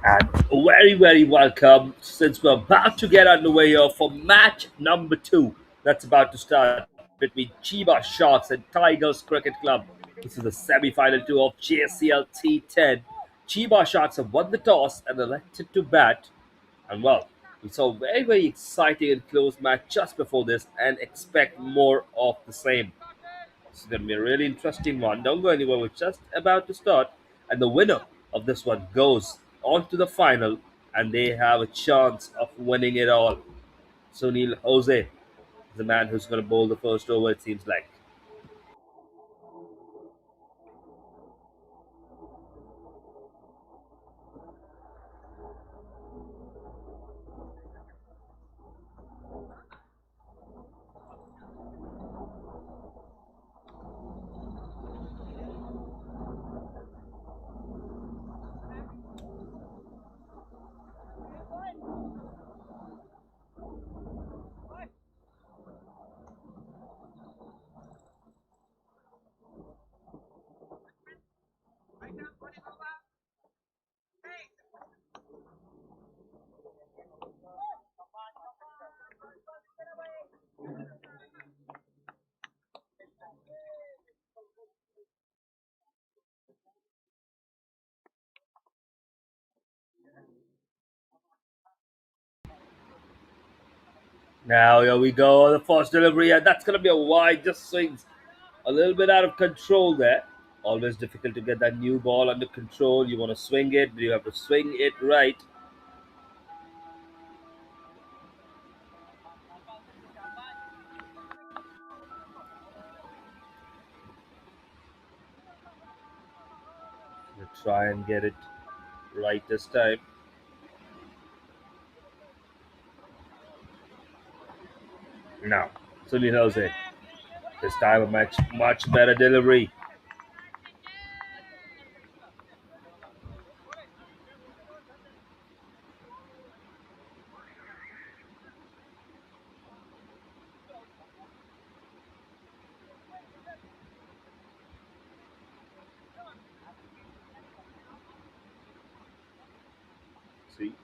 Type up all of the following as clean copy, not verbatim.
And very, very welcome since we're about to get underway here for match number 2 that's about to start between Chiba Sharks and Tigers Cricket Club. This is the semi-final 2 of JCL T10. Chiba Sharks have won the toss and elected to bat. And well, we saw a very, very exciting and close match just before this and expect more of the same. This is going to be a really interesting one. Don't go anywhere. We're just about to start. And the winner of this one goes on to the final, and they have a chance of winning it all. Sunil Jose is the man who's going to bowl the first over, it seems like. Now, here we go. The first delivery, and that's going to be a wide, just swings a little bit out of control there. Always difficult to get that new ball under control. You want to swing it, but you have to swing it right. You try and get it right this time. Now, Sunil Jose. This time a much better delivery. See,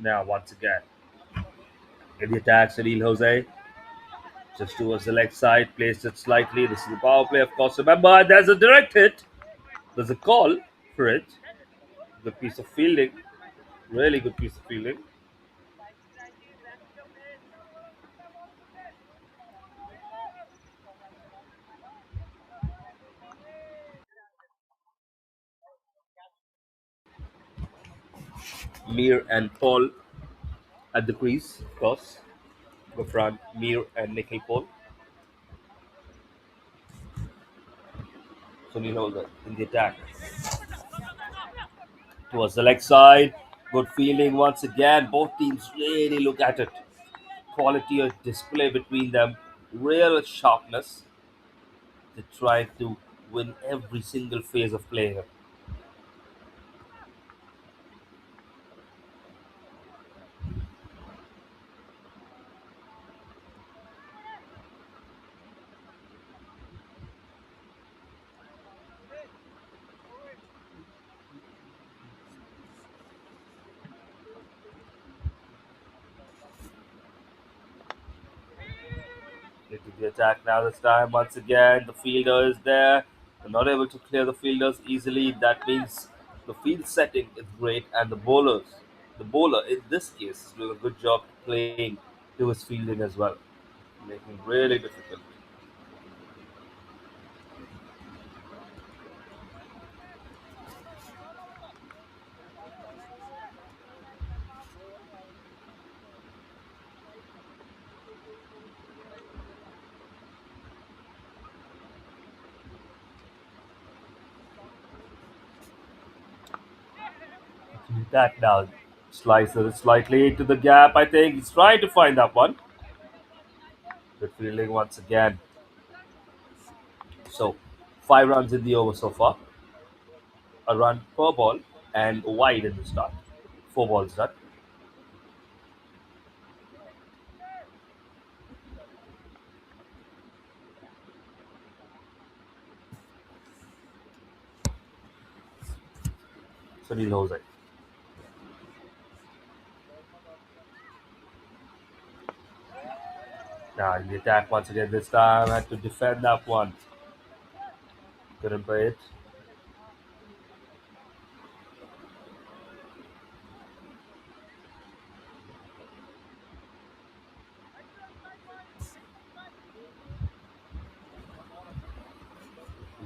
Now, once again, in the attack, Sunil Jose just towards the leg side, placed it slightly. This is the power play, of course. Remember, there's a direct hit. There's a call for it. Good piece of fielding. Really good piece of fielding. Mir and Paul at the crease, of course. The front, Mir and Nikhil Paul. Sunil Jose in the attack. Towards the leg side. Good fielding once again. Both teams really look at it. Quality of display between them. Real sharpness. They try to win every single phase of play here. Into the attack now this time. Once again, the fielder is there. They're not able to clear the fielders easily. That means the field setting is great, and the bowler in this case, is doing a good job playing to his fielding as well, making it really difficult. That now slicer slightly into the gap. I think he's trying to find that one. Good fielding once again. So, 5 runs in the over so far. A run per ball and wide in the start. 4 balls done. Sunil Jose. Now in the attack once again this time. Had to defend that one. Couldn't play it.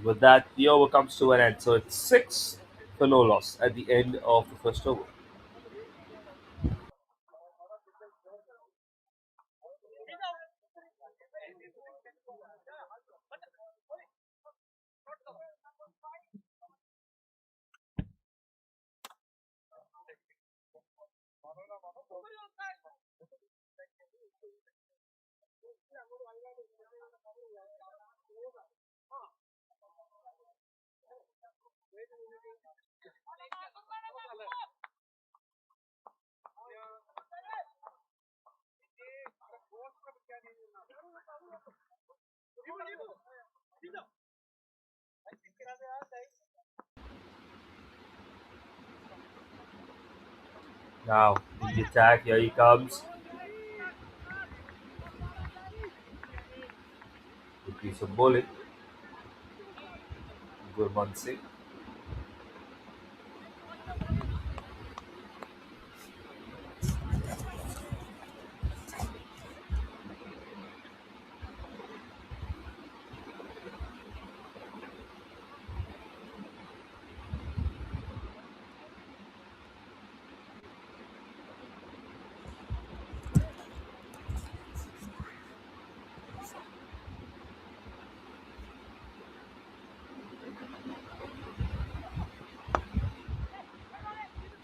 With that, the over comes to an end. So it's 6 for no loss at the end of the first over. Now in the attack, here he comes. Good piece of bowling. Gurman Singh.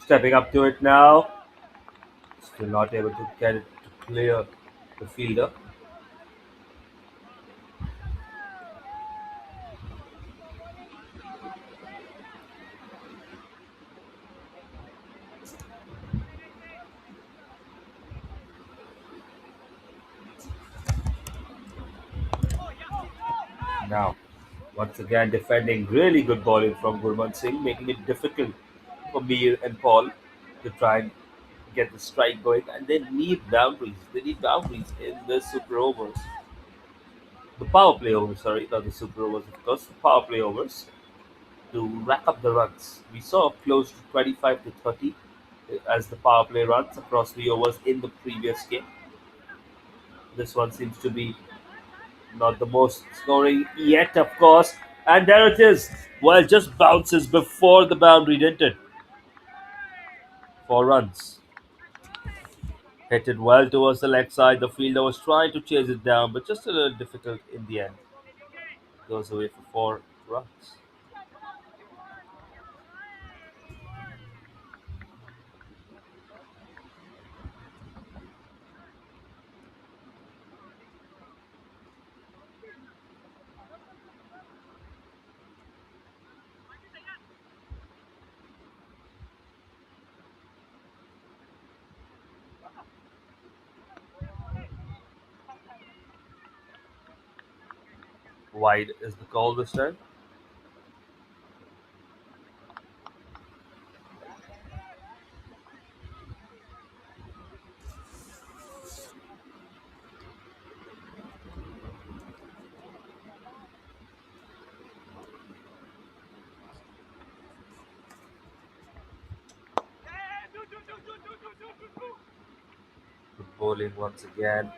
Stepping up to it now. Still not able to get it to clear the fielder. Now, once again, defending really good bowling from Gurman Singh, making it difficult for Mir and Paul to try and get the strike going, and they need boundaries. They need boundaries in the super overs. The power play overs, sorry, not the super overs, of course, the power play overs to rack up the runs. We saw close to 25 to 30 as the power play runs across the overs in the previous game. This one seems to be not the most scoring yet, of course. And there it is. Well, just bounces before the boundary, didn't it? 4 runs. Hit it well towards the leg side. The fielder was trying to chase it down, but just a little difficult in the end. Goes away for 4 runs. Wide is the call this time. Good bowling once again.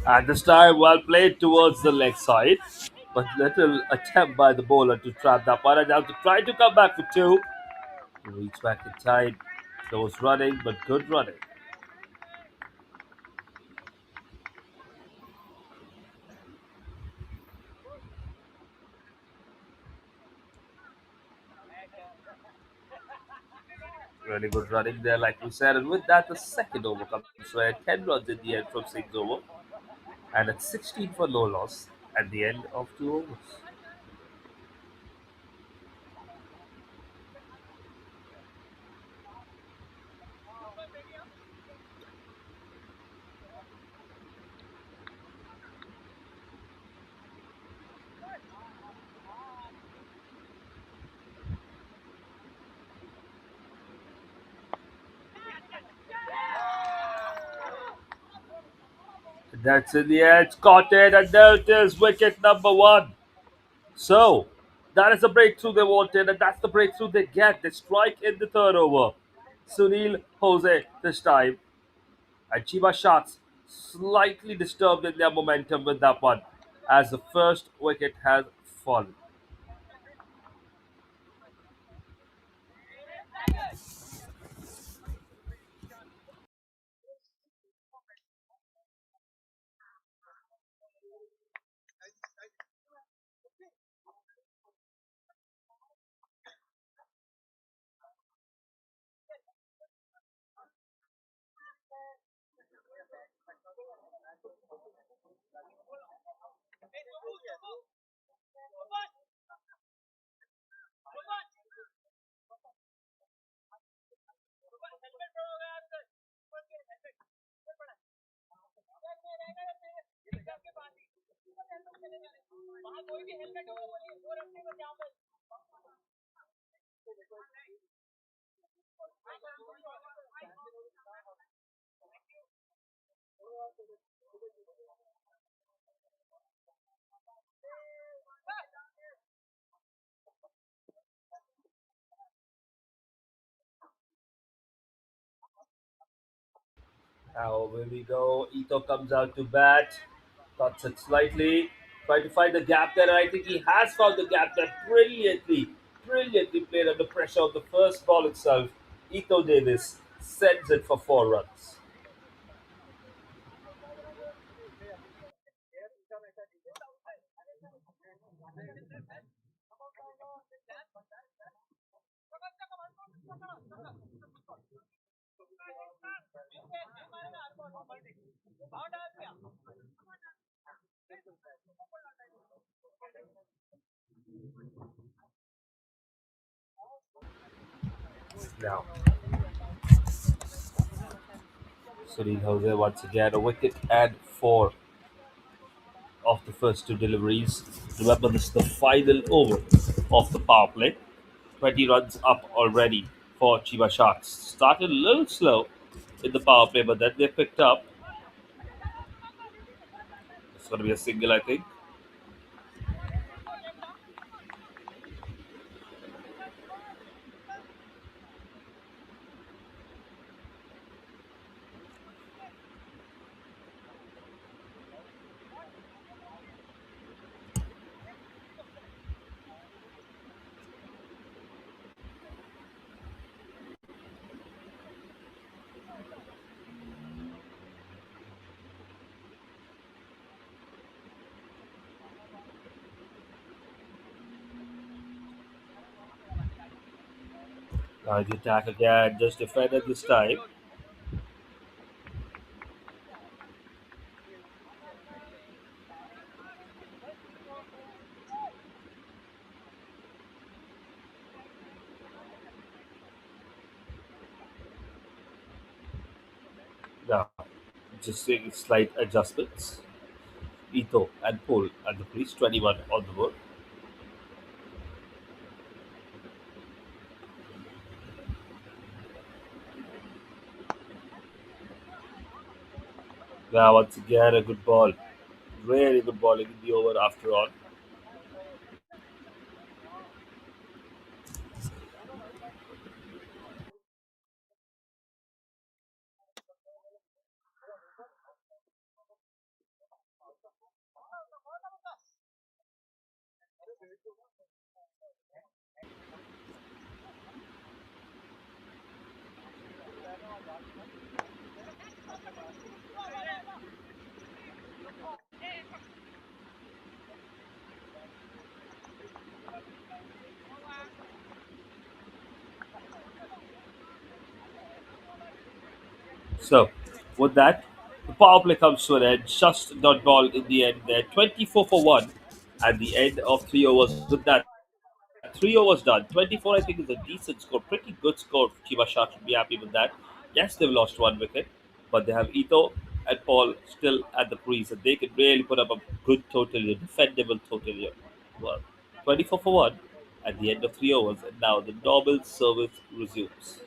And this time, well played towards the leg side, but little attempt by the bowler to trap that one. And now to try to come back for two. To reach back in time. Close running, but good running. Really good running there, like we said. And with that, the second over comes to an 10 runs in the end from 6 over. And it's 16 for no loss at the end of 2 overs. That's in the edge, caught it, and there it is, wicket number one. So, that is the breakthrough they wanted, and that's the breakthrough they get. They strike in the third over. Sunil Jose this time. And Chiba Sharks slightly disturbed in their momentum with that one, as the first wicket has fallen. Now here we go. Ito comes out to bat, cuts it slightly, trying to find the gap there. And I think he has found the gap there brilliantly played under pressure of the first ball itself. Ito Davis sends it for 4 runs. Now, Sunil Jose once again a wicket and four of the first two deliveries. Remember, this is the final over of the power play. 20 runs up already for Chiba Sharks. Started a little slow in the power play, but then they picked up. It's going to be a single, I think. Now the attack again, just defended this time. Now, just seeing slight adjustments. Ito and Paul at the crease, 21 on the board. Now, once again, a good ball. Really good ball in the over after all. So, with that, the power play comes to an end. Just dot ball in the end there. 24 for 1 at the end of 3 overs. With that, 3 overs done. 24, I think, is a decent score. Pretty good score. Chiba Sharks should be happy with that. Yes, they've lost one wicket, but they have Ito and Paul still at the crease, and they can really put up a good total here, defendable total here. Well, 24 for 1 at the end of 3 overs, and now the normal service resumes.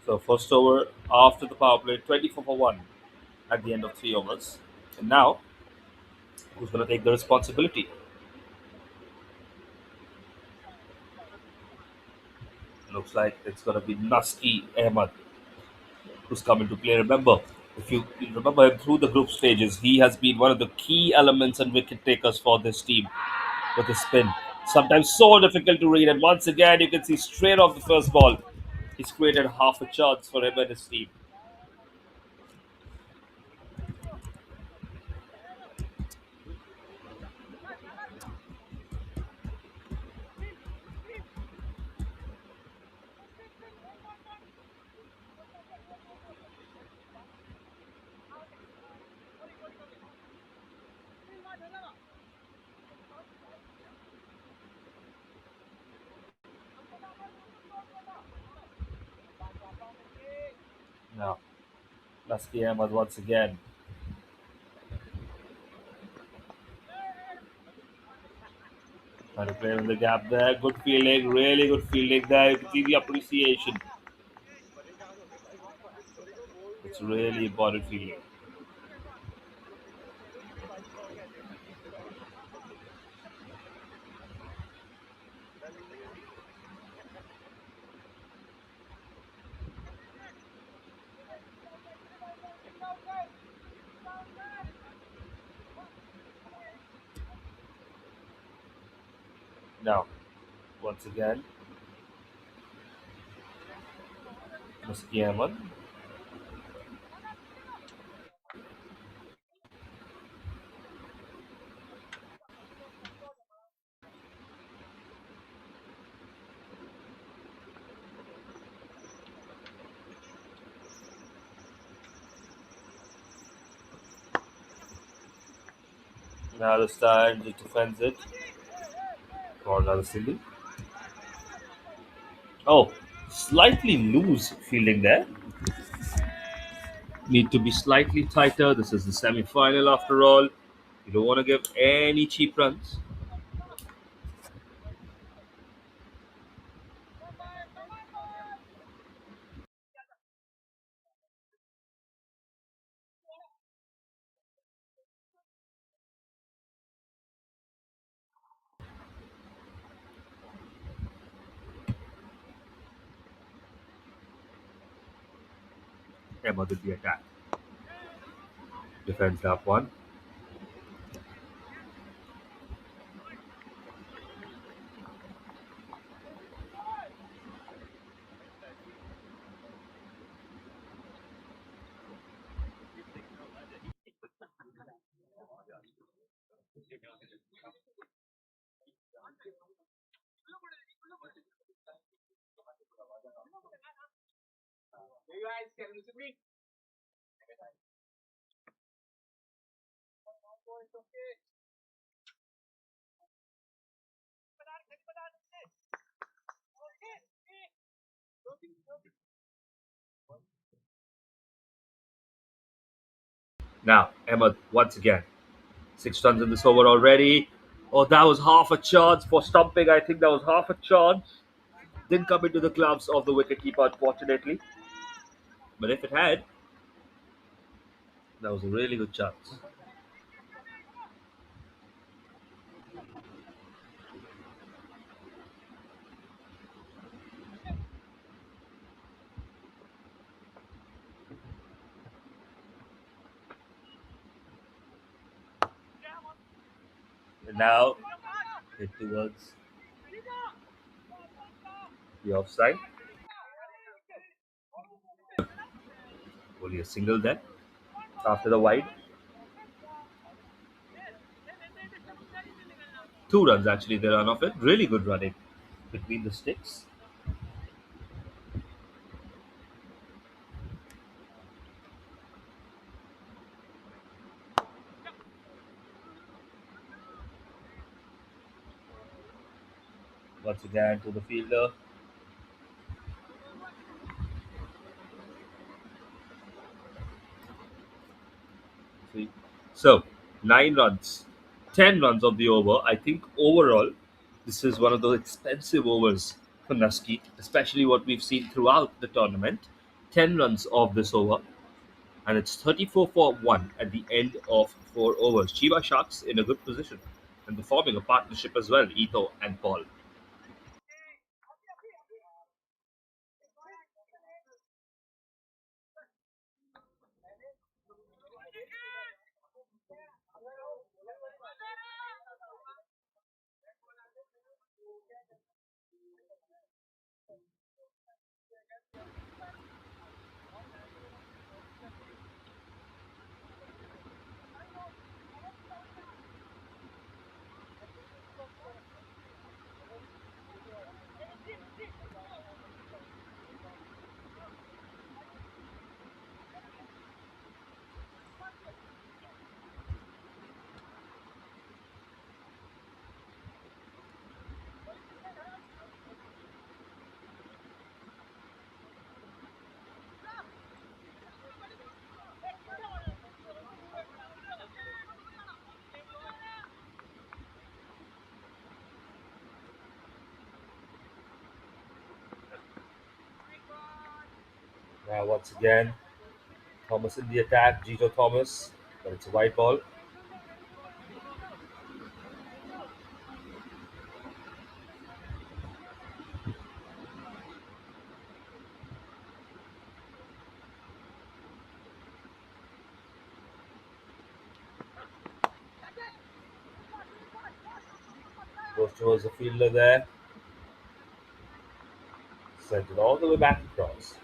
So, first over after the power play, 24 for 1 at the end of 3 overs. And now, who's going to take the responsibility? Looks like it's going to be Naski Ahmad who's come into play. Remember, if you remember him through the group stages, he has been one of the key elements and wicket takers for this team with his spin. Sometimes so difficult to read, and once again, you can see straight off the first ball, he's created half a chance for him and his team. Now, Lasky Ahmad once again. Trying to play in the gap there. Good fielding, really good fielding there. You can see the appreciation. It's really important fielding. Now, once again, Muski Ahmed. Now this time just defends it. Or another single. Oh, slightly loose fielding there. Need to be slightly tighter. This is the semi-final after all. You don't want to give any cheap runs. Emma did the attack. Defends that one. Now, Emma once again. 6 runs in this over already. Oh, that was half a chance for stumping. I think that was half a chance. Didn't come into the gloves of the wicketkeeper, unfortunately. But if it had, that was a really good chance. And now, hit towards the offside. Only a single there after the wide. 2 runs actually they run off it. Really good running between the sticks. Once again to the fielder. See. So 9 runs, 10 runs of the over. I think overall, this is one of those expensive overs for Nusky, especially what we've seen throughout the tournament. 10 runs of this over, and it's 34 for 1 at the end of 4 overs. Chiba Sharks in a good position and they're forming a partnership as well, Ito and Paul. Now, once again, Thomas in the attack, Gito Thomas, but it's a white ball. Goes towards the fielder there. Sent it all the way back across.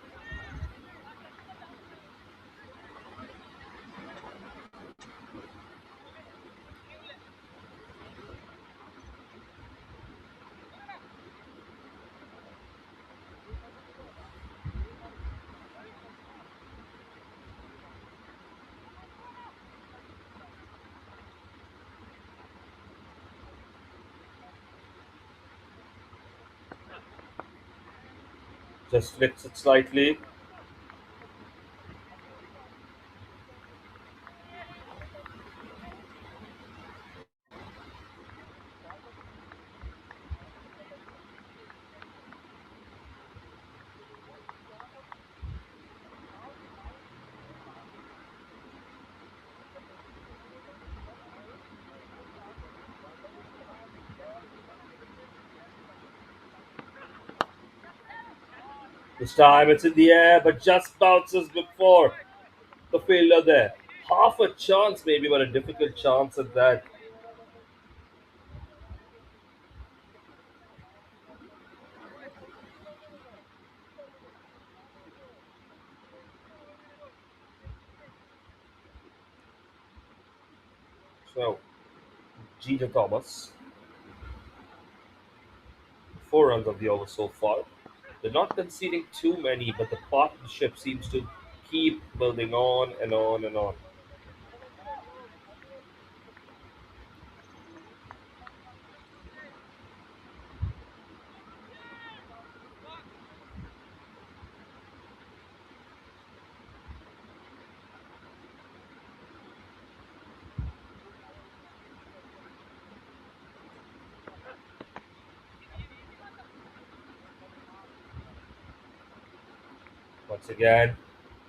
Just flicks it slightly. This time it's in the air, but just bounces before the fielder there. Half a chance, maybe, but a difficult chance at that. So, Jeter Thomas, 4 runs of the over so far. They're not conceding too many, but the partnership seems to keep building on and on and on. Once again,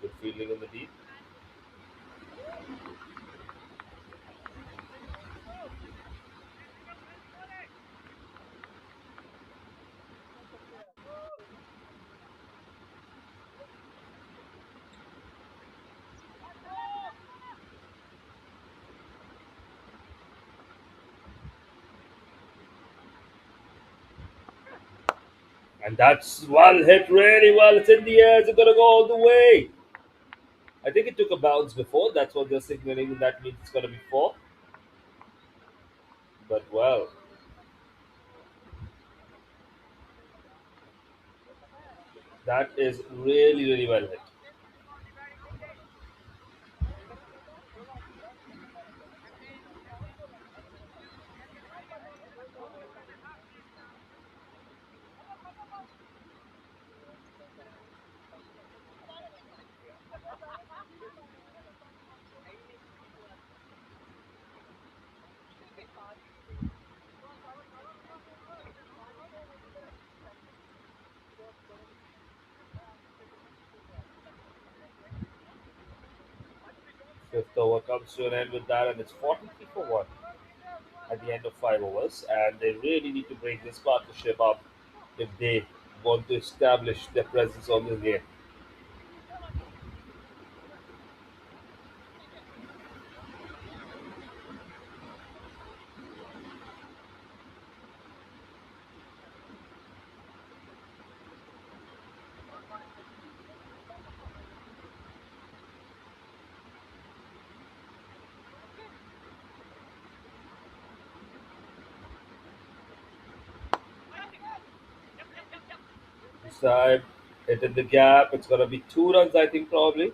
good fielding in the deep. And that's well hit really well. It's in the air. It's going to go all the way. I think it took a bounce before. That's what they're signaling. That means it's going to be four. But well, that is really, really well hit. Fifth over comes to an end with that, and it's 43 for 1 at the end of 5 overs. And they really need to break this partnership up if they want to establish their presence on this game. This time, it in the gap. It's going to be 2 runs, I think, probably.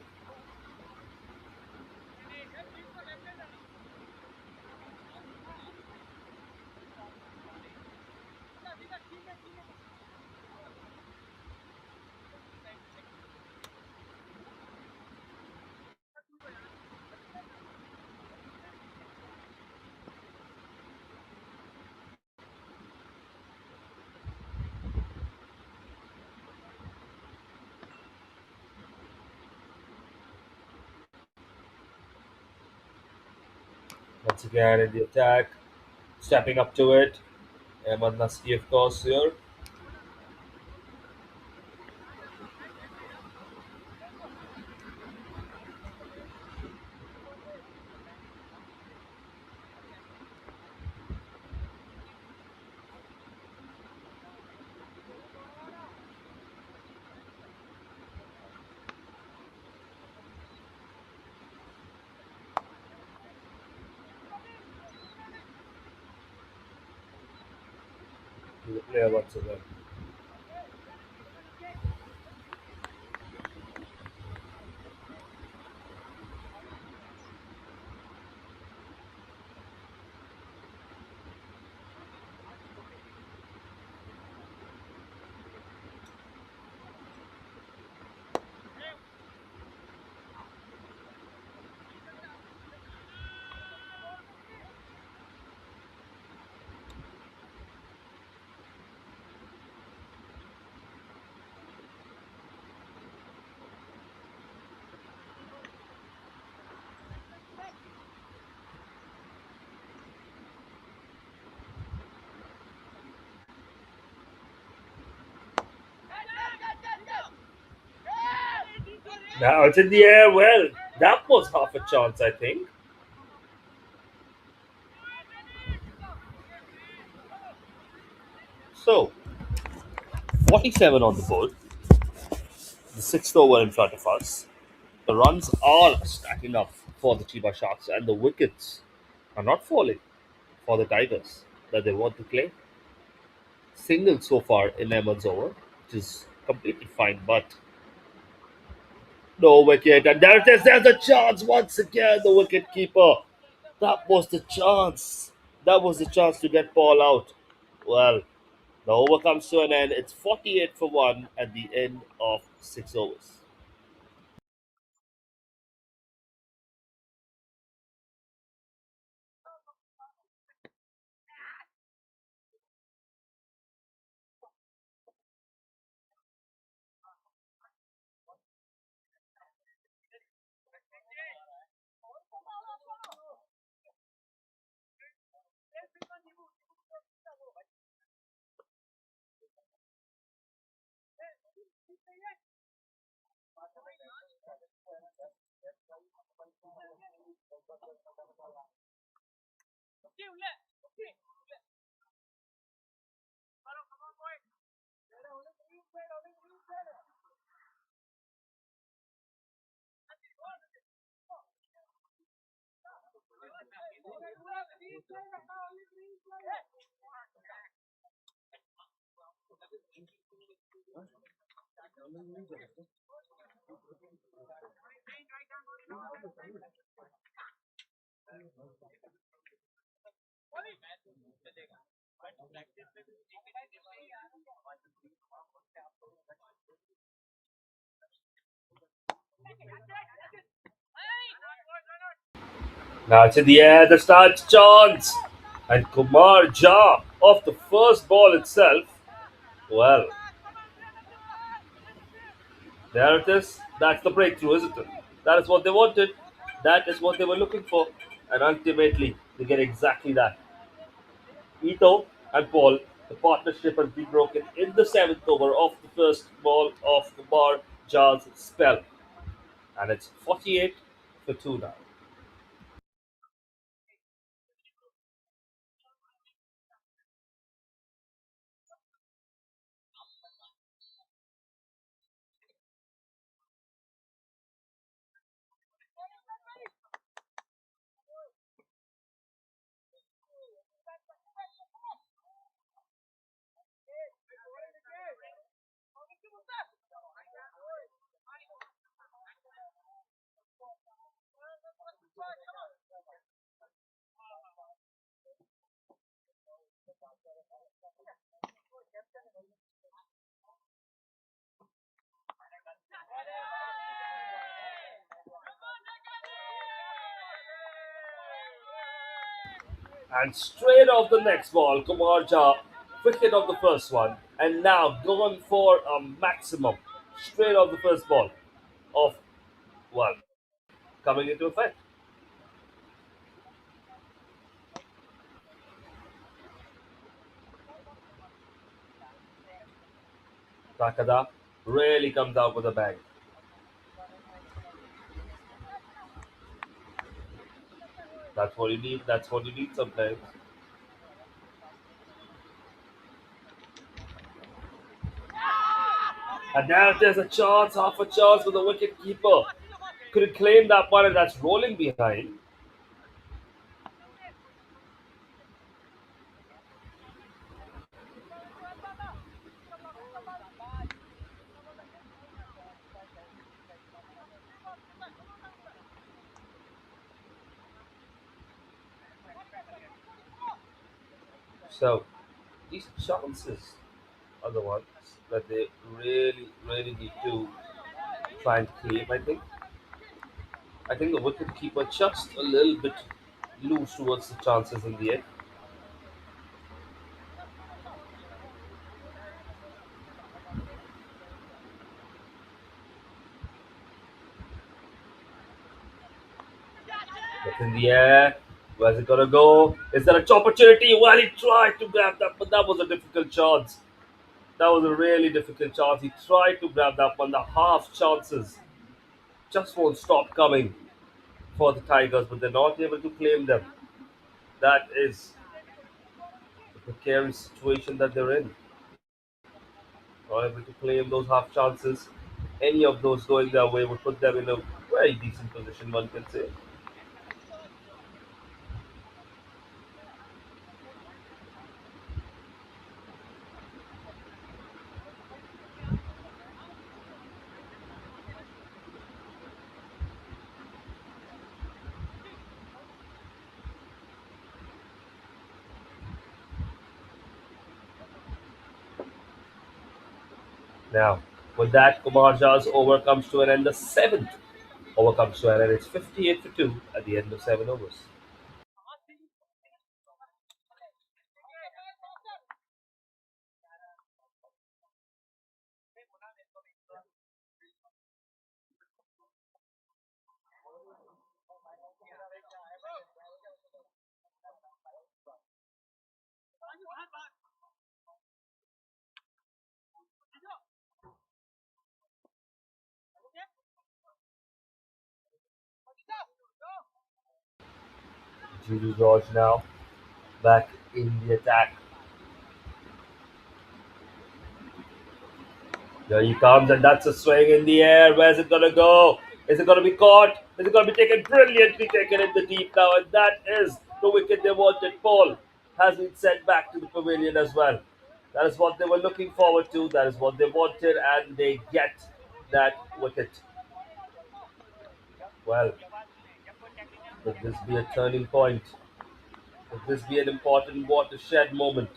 Once again in the attack, stepping up to it. Ahmad Naski, of course, here. The player once again. Now it's in the air. Well, that was half a chance, I think. So, 47 on the board, the sixth over in front of us. The runs are stacking up for the Chiba Sharks, and the wickets are not falling for the Tigers that they want to claim. Single so far in Ahmed's over, which is completely fine, but no wicket. And there it is, there's a chance once again, the wicket keeper. That was the chance. That was the chance to get Paul out. Well, the over comes to an end. It's 48 for 1 at the end of 6 overs. Now it's in the air, the start chance. And Kumar Jha off the first ball itself. Well, there it is. That's the breakthrough, isn't it? That is what they wanted. That is what they were looking for. And ultimately, they get exactly that. Ito and Paul, the partnership has been broken in the seventh over of the first ball of Kumar Jha's spell. And it's 48 for 2 now. And straight off the next ball, Kumar Jha, wicket of the first one, and now going for a maximum straight off the first ball of, well, coming into effect. Takada really comes out with a bang. That's what you need. That's what you need sometimes. And now there's a chance, half a chance for the wicket keeper. Could claim that one, and that's rolling behind. So these chances are the ones that they really, really need to try and claim. I think the wicket keeper just a little bit loose towards the chances in the end. It's in the air. Where's it gonna go? Is there a opportunity? Well, he tried to grab that, but that was a difficult chance. That was a really difficult chance. He tried to grab that one. The half chances just won't stop coming for the Tigers, but they're not able to claim them. That is the precarious situation that they're in. Not able to claim those half chances. Any of those going their way would put them in a very decent position, one can say. Now, with that, Kumar Jha's over comes to an end. The seventh over comes to an end. It's 58 for 2 at the end of 7 overs. Judy George now back in the attack. Here he comes, and that's a swing in the air. Where's it gonna go? Is it gonna be caught? Is it gonna be taken? Brilliantly taken in the deep now, and that is the wicket they wanted. Paul has been sent back to the pavilion as well. That is what they were looking forward to. That is what they wanted, and they get that wicket. Well, could this be a turning point? Could this be an important watershed moment?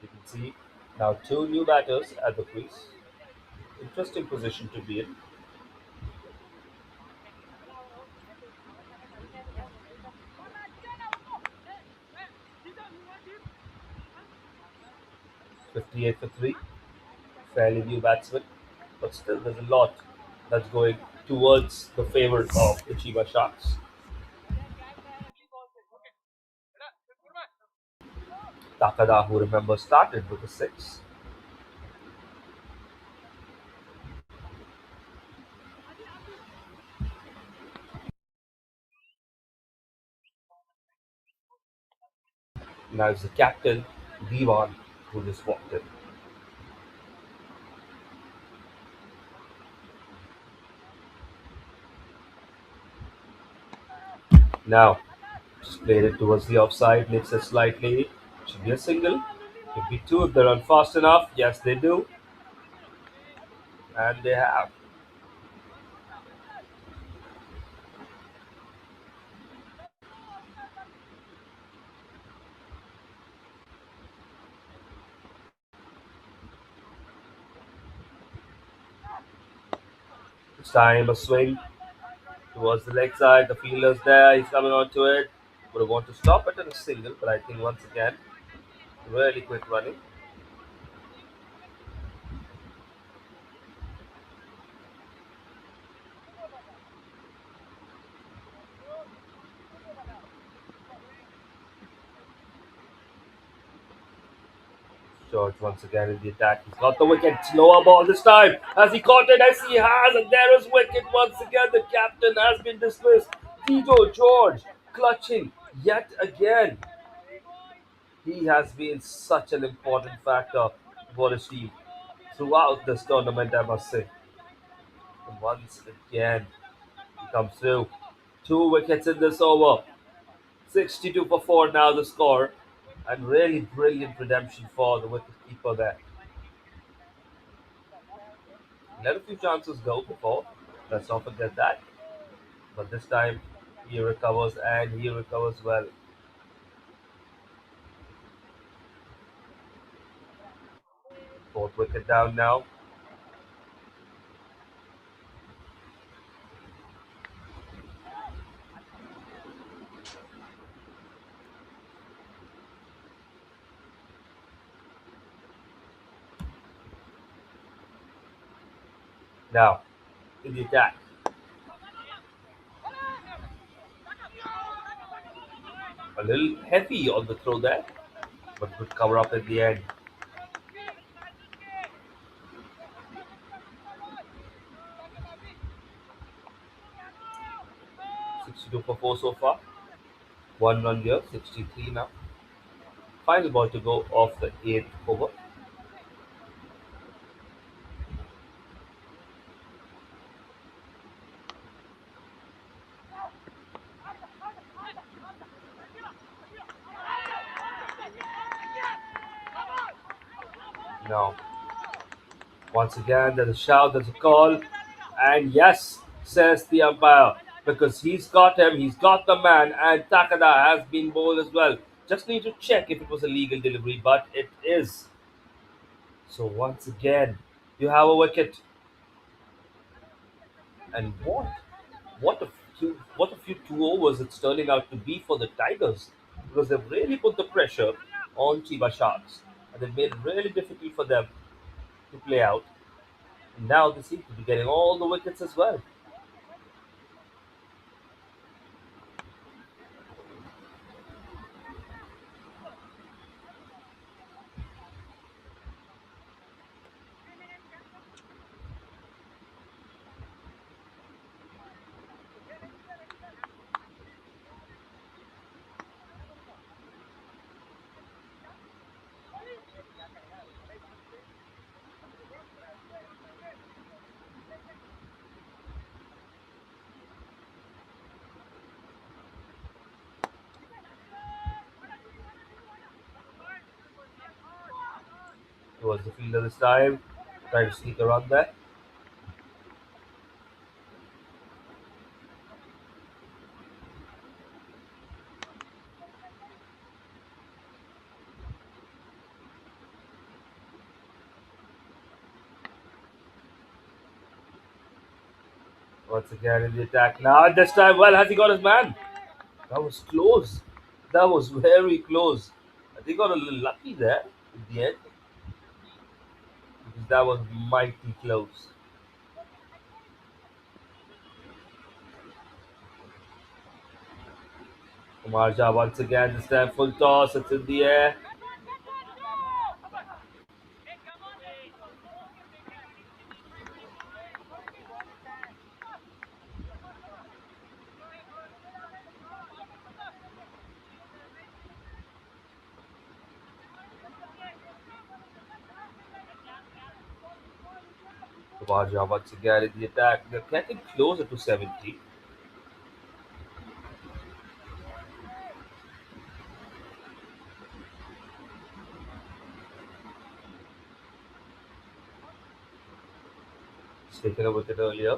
You can see now two new batters at the crease. Interesting position to be in. 58 for 3. Fairly new batsman, but still there's a lot that's going towards the favor of the Chiba Sharks. Takada, who remember, started with a 6. Now it's the captain, Divan, who just walked in. Now, just played it towards the offside, makes it slightly. Should be a single. Could be two if they run fast enough. Yes, they do. And they have. This time a swing towards the leg side. The fielder's there. He's coming onto it. Would have want to stop it at a single, but I think once again, really quick running. George once again in the attack. He's got the wicket. Slower ball this time. Has he caught it? Yes, he has. And there is wicket once again. The captain has been dismissed. Tito George clutching yet again. He has been such an important factor for his team throughout this tournament, I must say. And once again, he comes through. Two wickets in this over. 62 for 4 now the score. And really brilliant redemption for the wicketkeeper there. Let a few chances go before. Let's not forget that. But this time he recovers and he recovers well. Fourth wicket down now. Now, in the attack. A little heavy on the throw there, but good cover up at the end. 62 for 4 so far. 1 run here, 63 now. Final ball to go off the 8th over. Now, once again, there's a shout, there's a call, and yes, says the umpire, because he's got him, he's got the man, and Takada has been bowled as well. Just need to check if it was a legal delivery, but it is. So once again, you have a wicket, and what a few 2 overs it's turning out to be for the Tigers, because they've really put the pressure on Chiba Sharks, and they've made it really difficult for them to play out. And now they seem to be getting all the wickets as well. Towards the fielder this time, trying to sneak around there. Once again in the attack now. And this time, well, has he got his man? That was close. That was very close. I think he got a little lucky there in the end, because that was mighty close. Kumar Jha once again, this time full toss, it's in the air. Kumar Jha once again in the attack. They're getting closer to 70. He's taken a wicket earlier.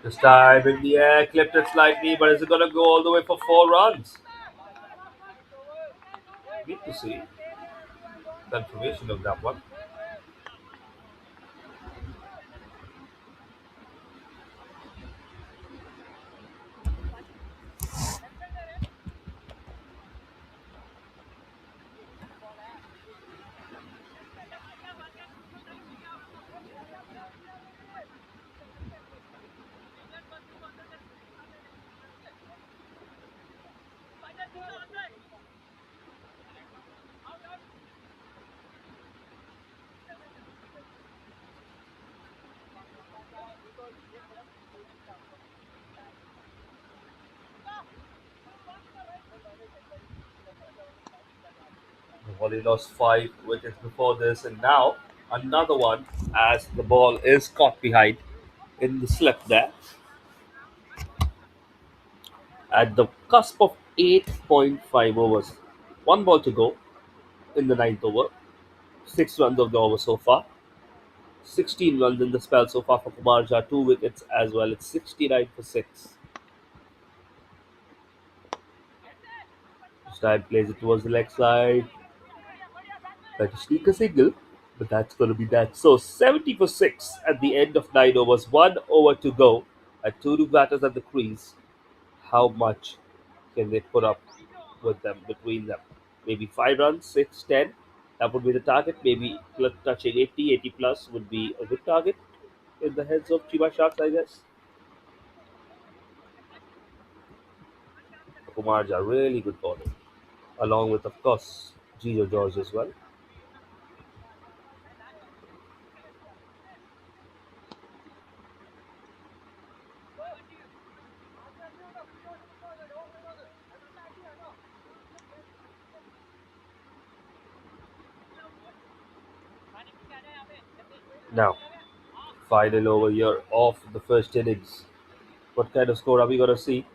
This time in the air, clipped it slightly, but is it going to go all the way for 4 runs? Need to see confirmation of that one. Only lost 5 wickets before this, and now another one as the ball is caught behind in the slip there at the cusp of 8.5 overs. One ball to go in the ninth over. 6 runs of the over so far. 16 runs in the spell so far for Kumar Jha. 2 wickets as well. It's 69 for 6. This time plays it towards the leg side. Try to sneak a single, but that's going to be that. So 70 for 6 at the end of 9 overs. 1 over to go. At two new batters at the crease. How much can they put up with them between them? Maybe 5 runs, 6, 10. That would be the target. Maybe touching 80, 80 plus would be a good target in the heads of Chiba Sharks, I guess. Kumar Jha, really good bowler. Along with, of course, Gio George as well. Now, final over here of the first innings. What kind of score are we going to see?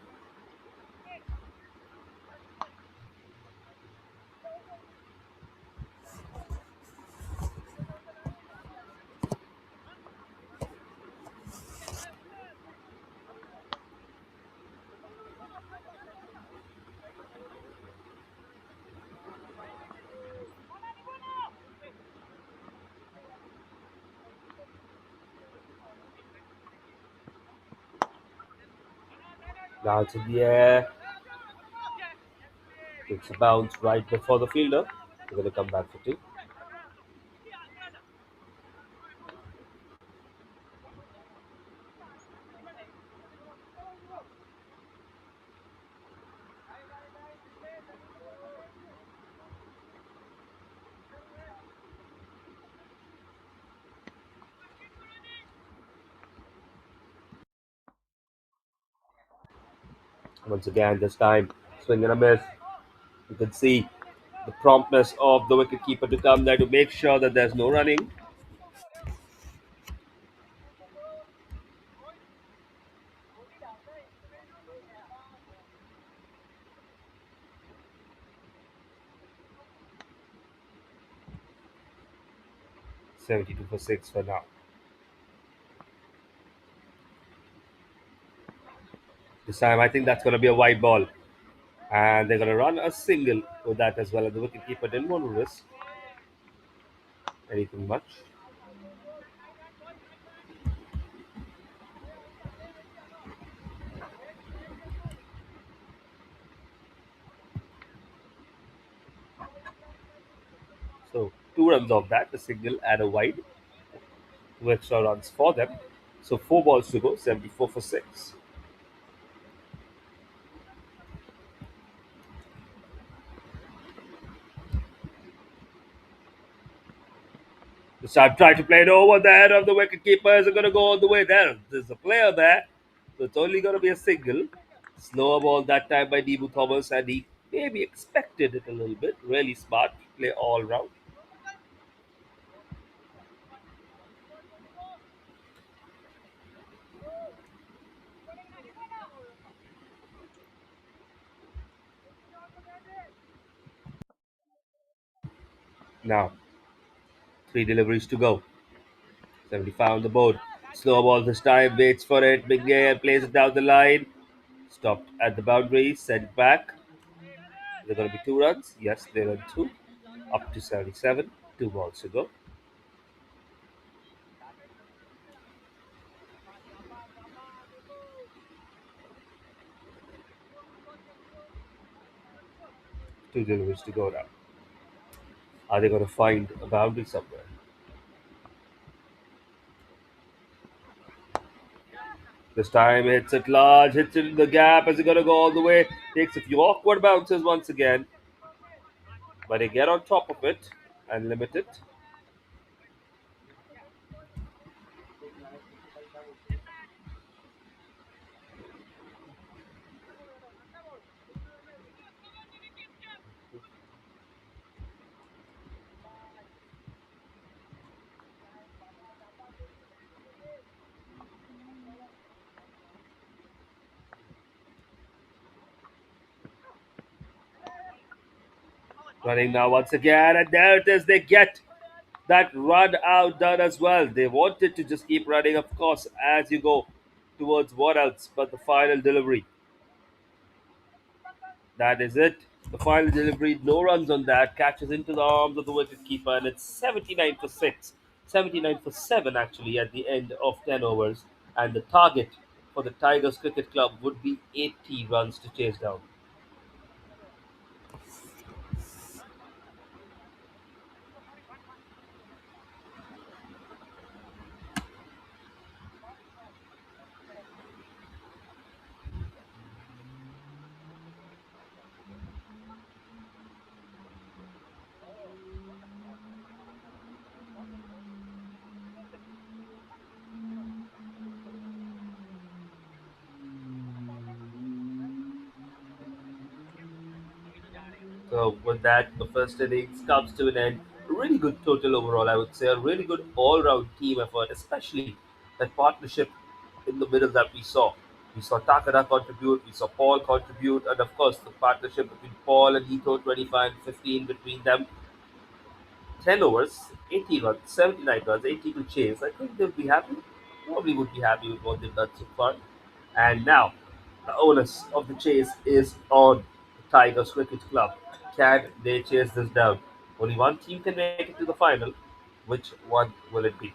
'Now it's in the air. It's a bounce right before the fielder. We're going to come back for two. Once again, this time, swing and a miss. You can see the promptness of the wicketkeeper to come there to make sure that there's no running. '72 for 6 for now. This time, I think that's going to be a wide ball. And they're going to run a single with that as well. And the wicketkeeper didn't want to risk anything much. So 2 runs off that, a single and a wide. 2 extra runs for them. So 4 balls to go, 74 for 6. This time trying to play it over the head of the wicketkeeper. Is it going to go all the way there? There's a player there. So it's only going to be a single. Slower ball that time by Debu Thomas, and he maybe expected it a little bit. Really smart play all round. Now, 3 deliveries to go. 75 on the board. Slow ball this time, waits for it. Big air, plays it down the line. Stopped at the boundary, sent back. They're going to be 2 runs. Yes, they run two. Up to 77. 2 balls to go. Two deliveries to go now. Are they going to find a boundary somewhere? This time hits it large, hits it in the gap. Is it going to go all the way? Takes a few awkward bounces once again. But they get on top of it and limit it. Running now once again, and there it is. They get that run out done as well. They wanted to just keep running, of course, as you go towards what else but the final delivery. That is it. The final delivery, no runs on that, catches into the arms of the wicketkeeper, and it's 79 for 6, 79 for 7 actually at the end of 10 overs. And the target for the Tigers Cricket Club would be 80 runs to chase down. So with that, the first innings comes to an end. A really good total overall, I would say. A really good all-round team effort, especially that partnership in the middle that we saw. We saw Takada contribute, we saw Paul contribute, and of course the partnership between Paul and Ito, 25 and 15 between them. 10 overs, 80 runs, 79 runs, 80 to chase. I think they'll be happy. Probably would be happy with what they've done so far. And now, the onus of the chase is on the Tigers Cricket Club. Can they chase this down? Only one team can make it to the final. Which one will it be?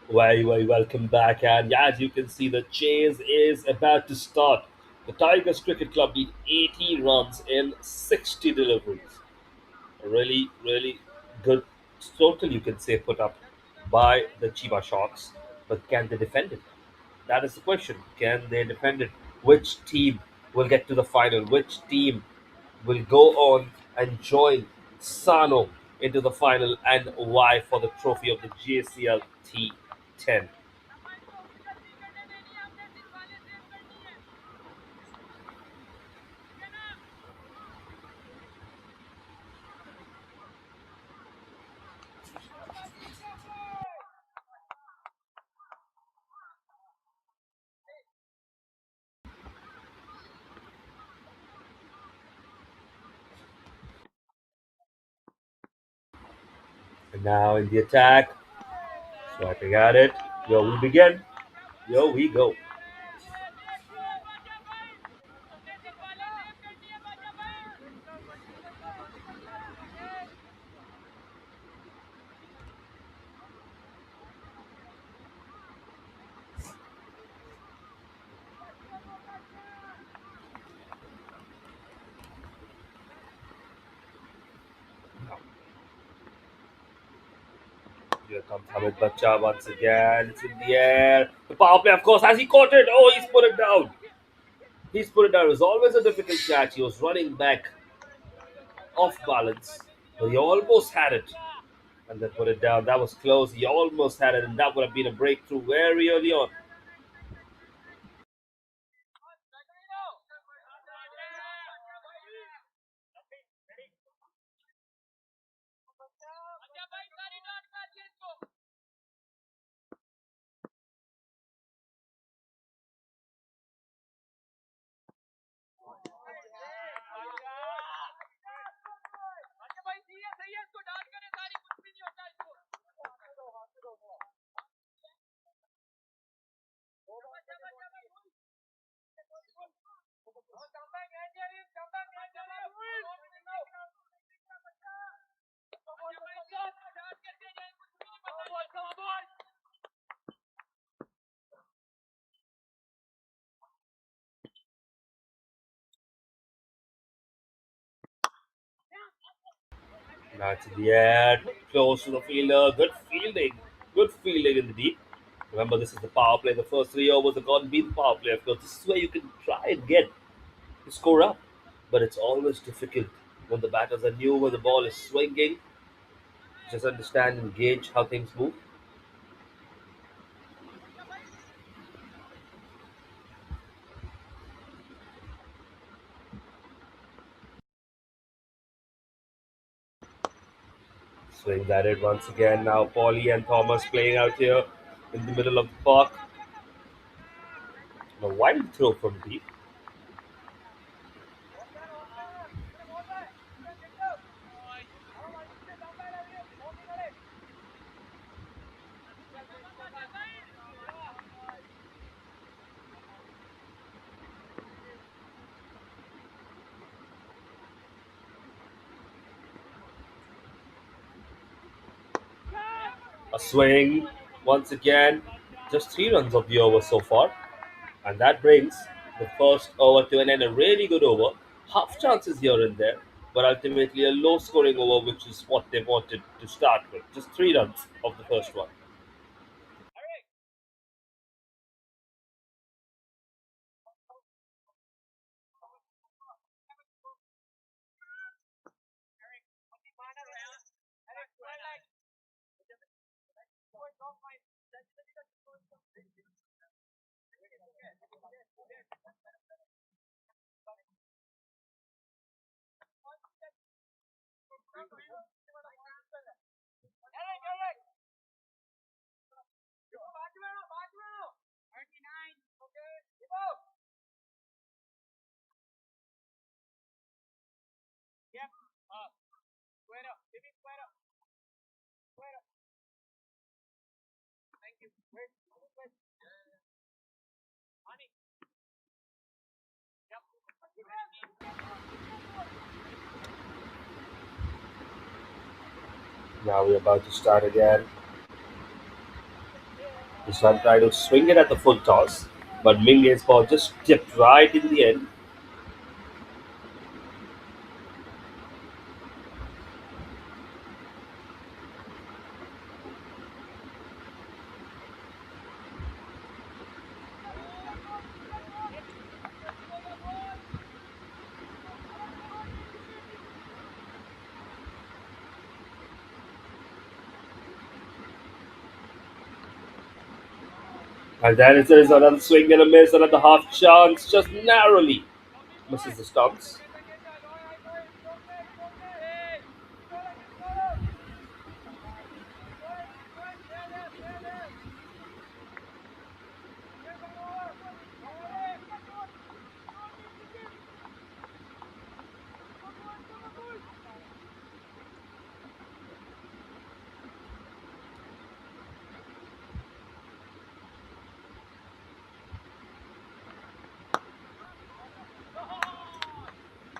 Very, very welcome back. And yeah, as you can see, the chase is about to start. The Tigers Cricket Club need 80 runs in 60 deliveries. A really, really good total, you can say, put up by the Chiba Sharks. But can they defend it? That is the question. Can they defend it? Which team will get to the final? Which team will go on and join Sano into the final and vie for the trophy of the JCL T10? And now in the attack, swiping at it. Here we begin. Here we go. Here comes Hamid Bacha once again. It's in the air. The power play, of course, has he caught it? Oh, he's put it down. He's put it down. It was always a difficult catch. He was running back off balance, but he almost had it and then put it down. That was close. He almost had it, and that would have been a breakthrough very early on. Now it's in the air, close to the fielder. Good fielding. Good fielding in the deep. Remember, this is the power play. The first 3 overs are going to be the power play. Of course, this is where you can try and get to score up. But it's always difficult when the batters are new, when the ball is swinging. Just understand and gauge how things move. Swings at it once again. Now Paulie and Thomas playing out here in the middle of the park. A wild throw from deep. A swing once again. Just 3 runs of the over so far. And that brings the first over to an end. A really good over. Half chances here and there, but ultimately a low scoring over, which is what they wanted to start with. Just 3 runs of the first one. Now we're about to start again. This time tried to swing it at the full toss, but Minge's ball just tipped right in the end. And then there is another swing and a miss, another half chance, just narrowly misses the stumps.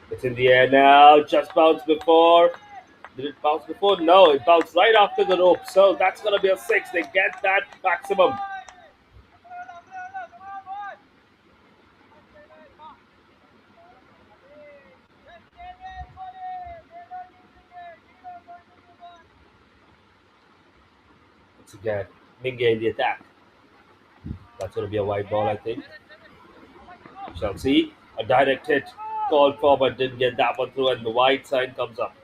It's in the air now, just bounced before. Did it bounce before? No, it bounced right after the rope. So that's going to be a six. They get that maximum. It's again Minge in the attack. That's going to be a wide ball, I think. Shall see. A direct hit called for, but didn't get that one through, and the wide sign comes up.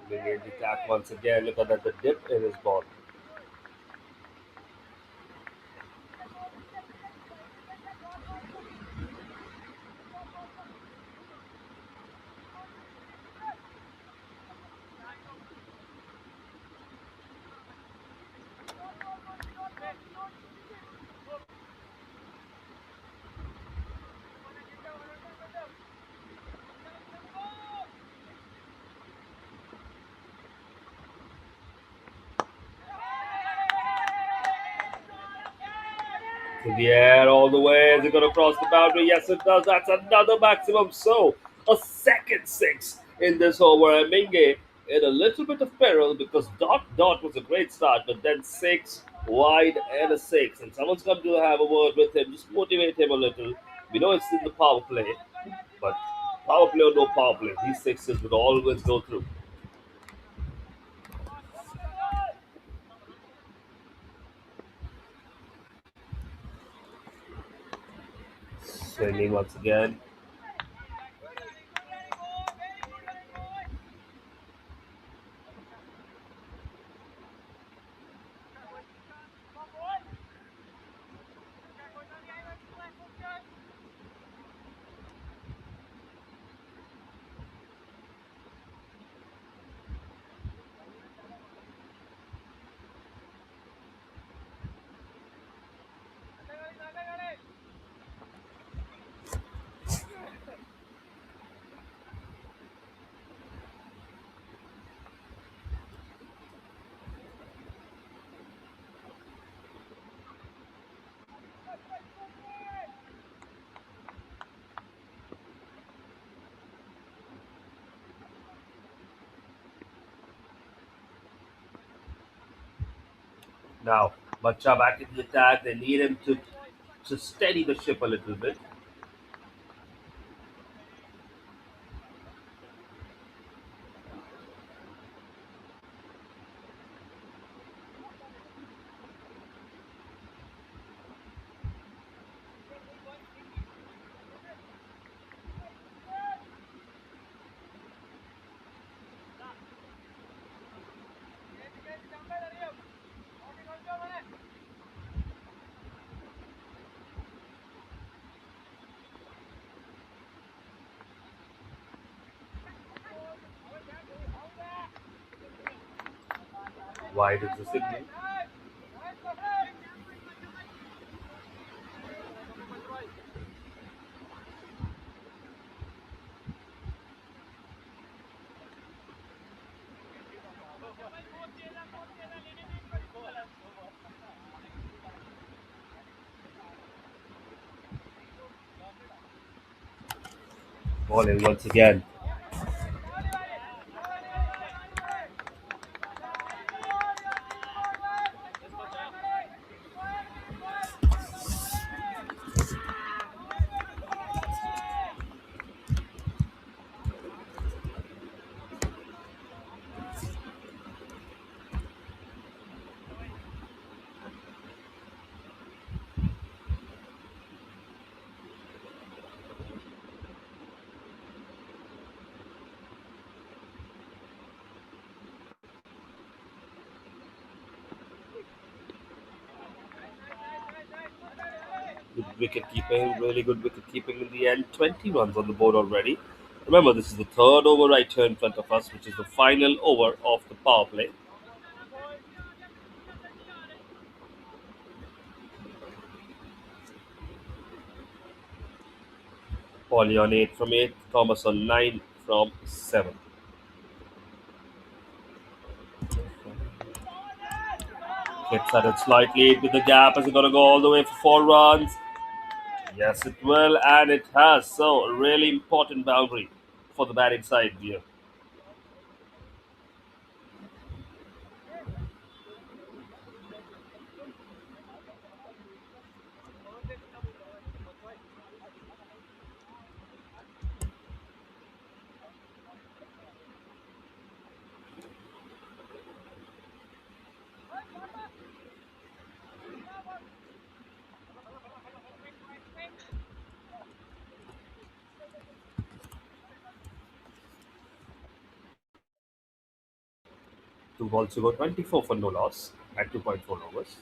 Minge in the attack once again. Look at that, the dip in his ball. In the air all the way. Is it going to cross the boundary? Yes, it does. That's another maximum. So, a second six in this over. And Minge in a little bit of peril because dot was a great start, but then six wide and a six. And someone's come to have a word with him, just motivate him a little. We know it's in the power play, but power play or no power play, these sixes would always go through. Swinging once again. Now, Bacha back in the attack. They need him to steady the ship a little bit. Wide is the signal. Ball in once again. Good wicket keeping, really good wicket keeping in the end. 20 runs on the board already. Remember, this is the third over right here in front of us, which is the final over of the power play. Paulie on 8 from 8, Thomas on 9 from 7. Gets at it slightly with the gap. Is it going to go all the way for 4 runs? Yes, it will, and it has. So, a really important boundary for the batting side here. Two balls to go, 24 for no loss at 2.4 overs.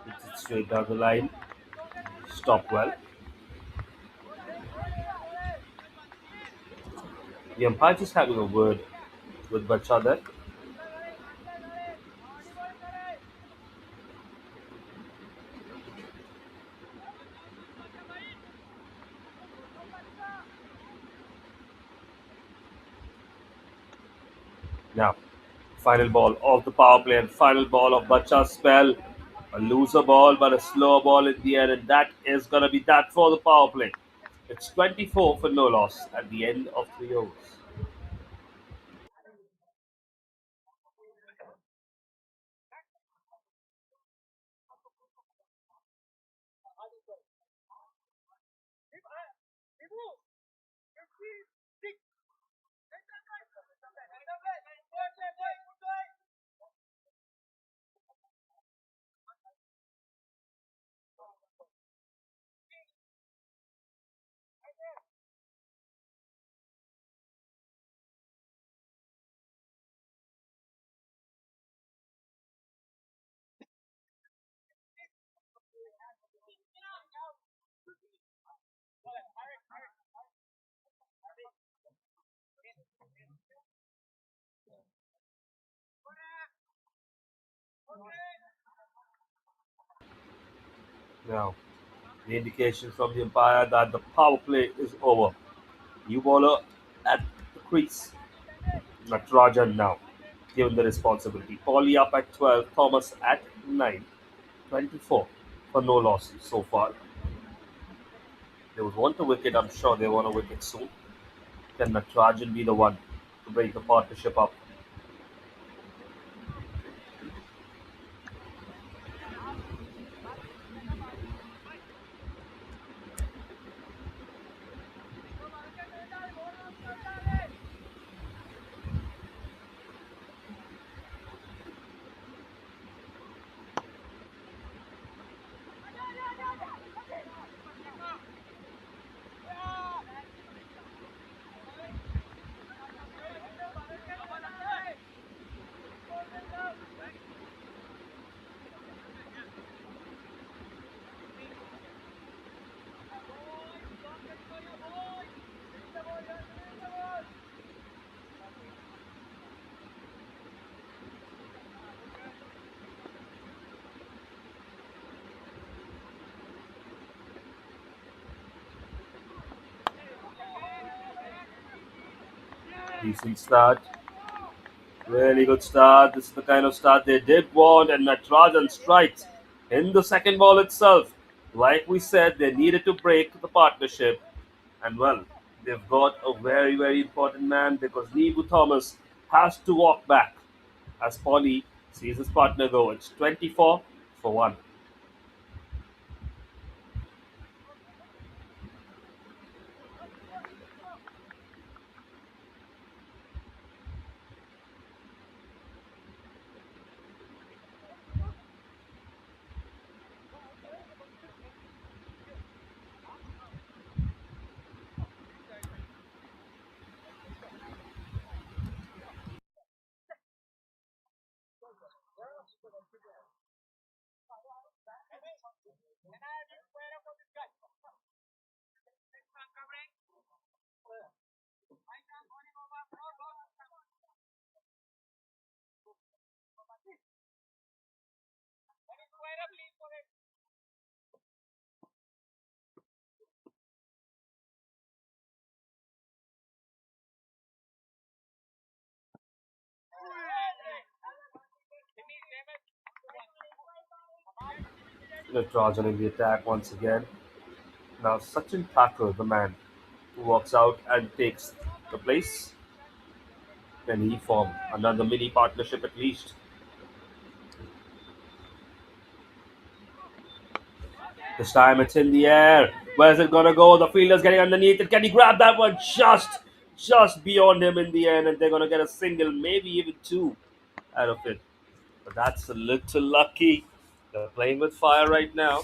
Hits it straight down the line. Stop well. The umpire just having a word with Bacha there. Now, final ball of the power play and final ball of Bacha's spell. A loser ball, but a slower ball in the end, and that is going to be that for the power play. It's 24 for no loss at the end of 3 overs. Now, the indication from the umpire that the power play is over. New bowler at the crease. Natarajan now given the responsibility. Paulie up at 12, Thomas at 9, 24 for no loss so far. They would want a wicket, I'm sure they want a wicket soon. Can Natarajan be the one to break the partnership up? Decent start. Really good start. This is the kind of start they did want, and Natarajan strikes in the second ball itself. Like we said, they needed to break the partnership, and well, they've got a very, very important man because Nebu Thomas has to walk back as Polly sees his partner go. It's 24 for 1. Natarajan in the attack once again. Now Sachin Thakur, the man who walks out and takes the place. Can he form another mini partnership at least? This time it's in the air. Where's it gonna go? The fielder's getting underneath it. Can he grab that one just beyond him in the end? And they're gonna get a single, maybe even two out of it. But that's a little lucky. They're playing with fire right now.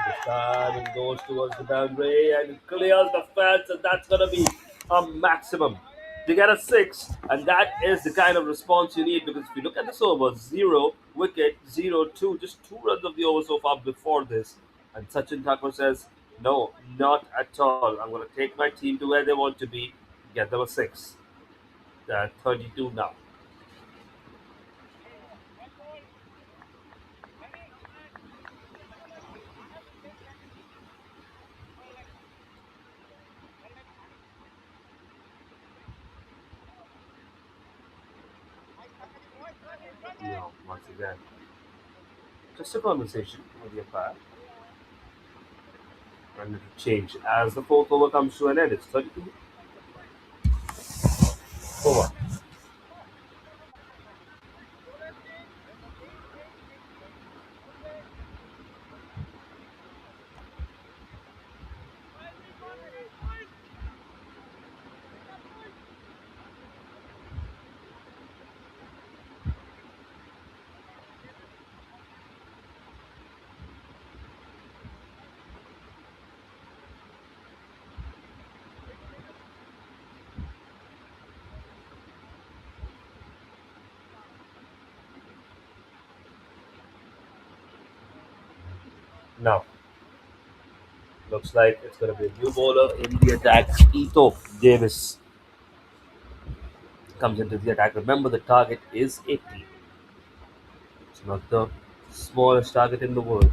This time it goes towards the boundary and it clears the fence, and that's gonna be a maximum. They get a six, and that is the kind of response you need because if you look at this over, zero wicket, 0-2, just 2 runs of the over so far before this. And Sachin Thakur says, no, not at all. I'm gonna take my team to where they want to be, get them a six. They're at 32 now. Once again. Just a conversation with the umpire. And it'll change as the fourth over comes to an end. It's 32 over. Now, looks like it's going to be a new bowler in the attack. Ito Davis comes into the attack. Remember, the target is 80. It's not the smallest target in the world.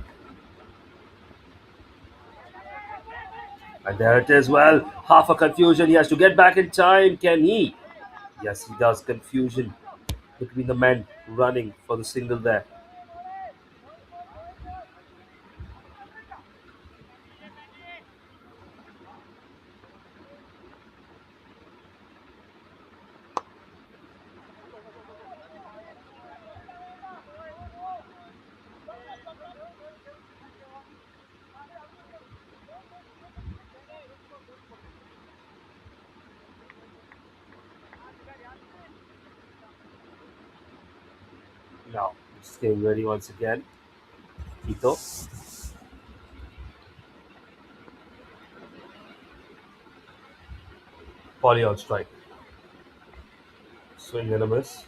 And there it is. Well, half a confusion. He has to get back in time. Can he? Yes, he does. Confusion between the men running for the single there. Now, it's getting ready once again. Ito. Polly on strike. Swing and a miss.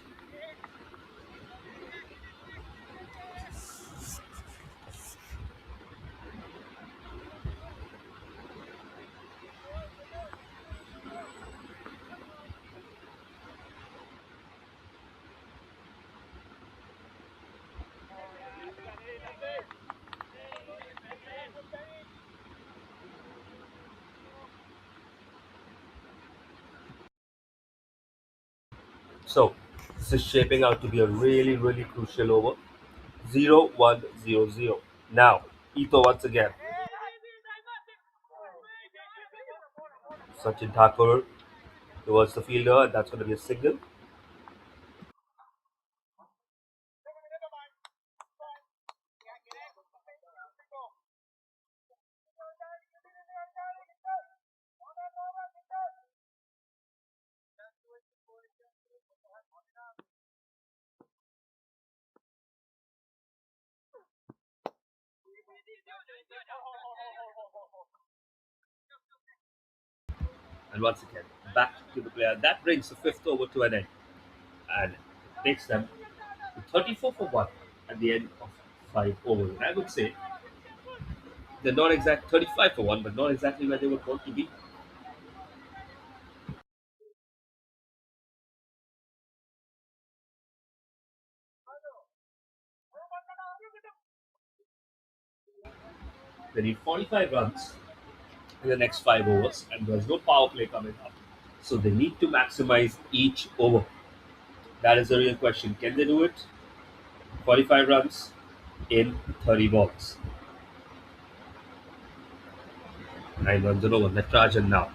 So, this is shaping out to be a really, really crucial over. 0-1-0-0. Now, Ito once again. Sachin Thakur towards the fielder, and that's going to be a single. And once again, back to the player. That brings the fifth over to an end and takes them to 34 for 1 at the end of 5 overs. And I would say they're not exact 35 for 1, but not exactly where they were going to be. They need 45 runs in the next 5 overs, and there's no power play coming up. So they need to maximize each over. That is the real question. Can they do it? 45 runs in 30 balls. 9 runs an over. Natarajan now.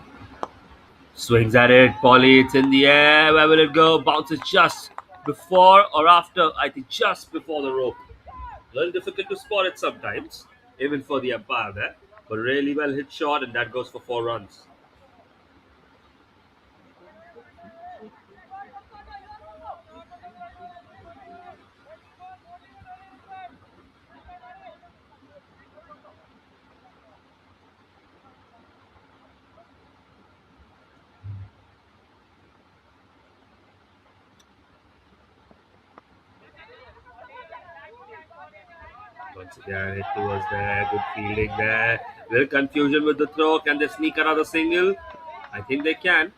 Swings at it. Polly, it's in the air. Where will it go? Bounces just before or after. I think just before the rope. A little difficult to spot it sometimes, even for the umpire there. But really well hit shot, and that goes for 4 runs. Once again, it was there. Good fielding there. Little confusion with the throw. Can they sneak another single? I think they can.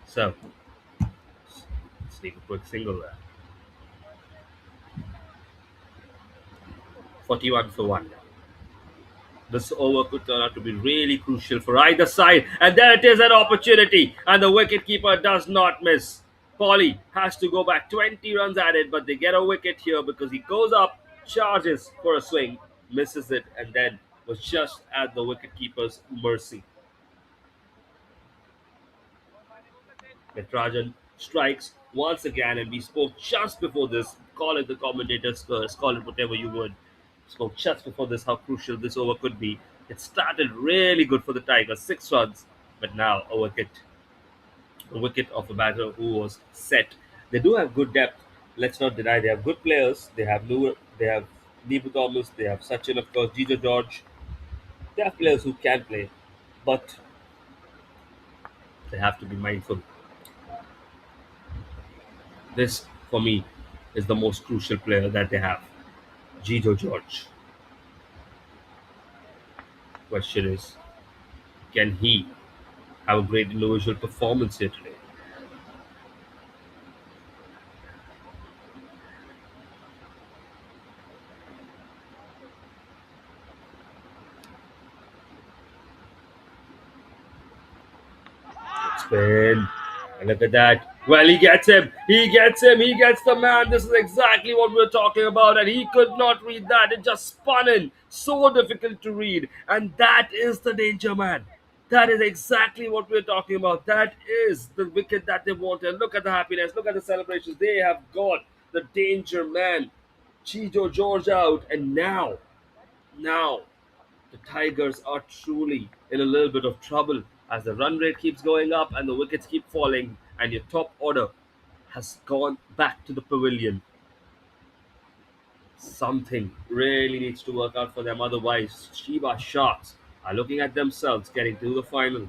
So, sneak a quick single there. 41 for 1. This over could turn out to be really crucial for either side. And there it is, an opportunity. And the wicketkeeper does not miss. Polly has to go back 20 runs at it, but they get a wicket here because he goes up, charges for a swing, misses it, and then was just at the wicketkeeper's mercy. Natarajan strikes once again, and we spoke just before this. Call it the commentator's curse, call it whatever you would. Spoke just before this how crucial this over could be. It started really good for the Tigers, 6 runs, but now a wicket of a batter who was set. They do have good depth. Let's not deny they have good players. They have Neebu Thomas, they have Sachin, of course, Gito George. They have players who can play, but they have to be mindful. This, for me, is the most crucial player that they have, Gito George. Question is, can he have a great individual performance here today? Spin. And look at that. Well, he gets him. He gets him. He gets the man. This is exactly what we're talking about. And he could not read that. It just spun in. So difficult to read. And that is the danger man. That is exactly what we're talking about. That is the wicket that they want. And look at the happiness. Look at the celebrations. They have got the danger man. Chijo George out. And now, the Tigers are truly in a little bit of trouble as the run rate keeps going up and the wickets keep falling, and your top order has gone back to the pavilion. Something really needs to work out for them. Otherwise, Chiba Sharks are looking at themselves getting to the final.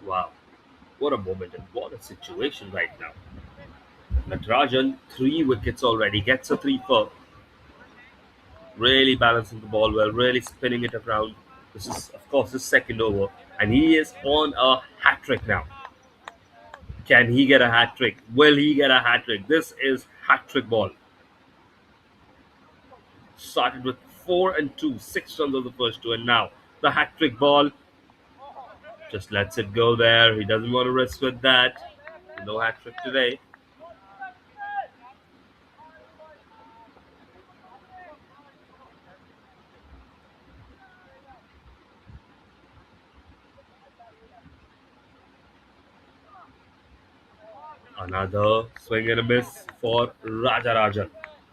Wow, what a moment and what a situation right now. Natarajan, 3 wickets already, gets a 3 for really balancing the ball well, really spinning it around. This is, of course, his second over, and he is on a hat trick now. Can he get a hat trick? Will he get a hat trick? This is hat trick ball. Started with 4 and 2, 6 runs of the first two, and now the hat trick ball just lets it go there. He doesn't want to risk with that. No hat trick today. Another swing and a miss for Rajarajan.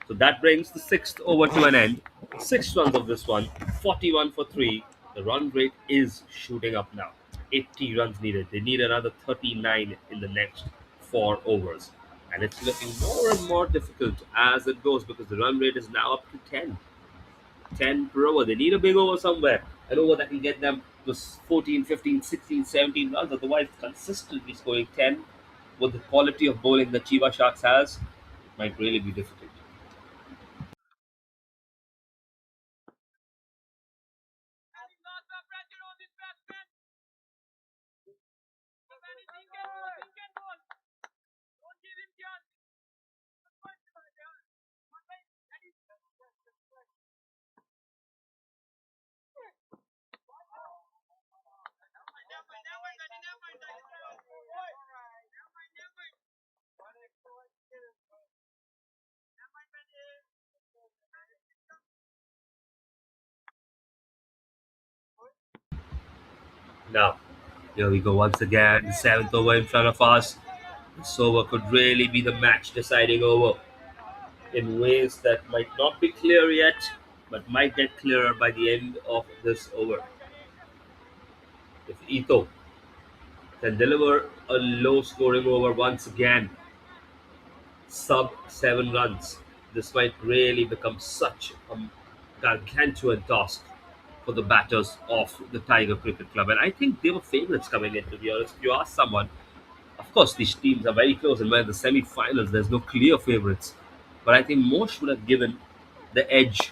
So that brings the sixth over to an end. 6 runs of this one, 41 for 3. The run rate is shooting up now. 80 runs needed. They need another 39 in the next 4 overs. And it's looking more and more difficult as it goes because the run rate is now up to 10. 10 per over. They need a big over somewhere. An over that can get them to 14, 15, 16, 17 runs. Otherwise, consistently scoring 10 with the quality of bowling that Chiba Sharks has might really be difficult. Now, here we go once again. The seventh over in front of us. This over could really be the match deciding over in ways that might not be clear yet, but might get clearer by the end of this over. If Ito can deliver a low scoring over once again, sub 7 runs, this might really become such a gargantuan task for the batters of the Tiger Cricket Club. And I think they were favourites coming in, to be honest. If you ask someone, of course, these teams are very close, and when the semi finals, there's no clear favourites. But I think most would have given the edge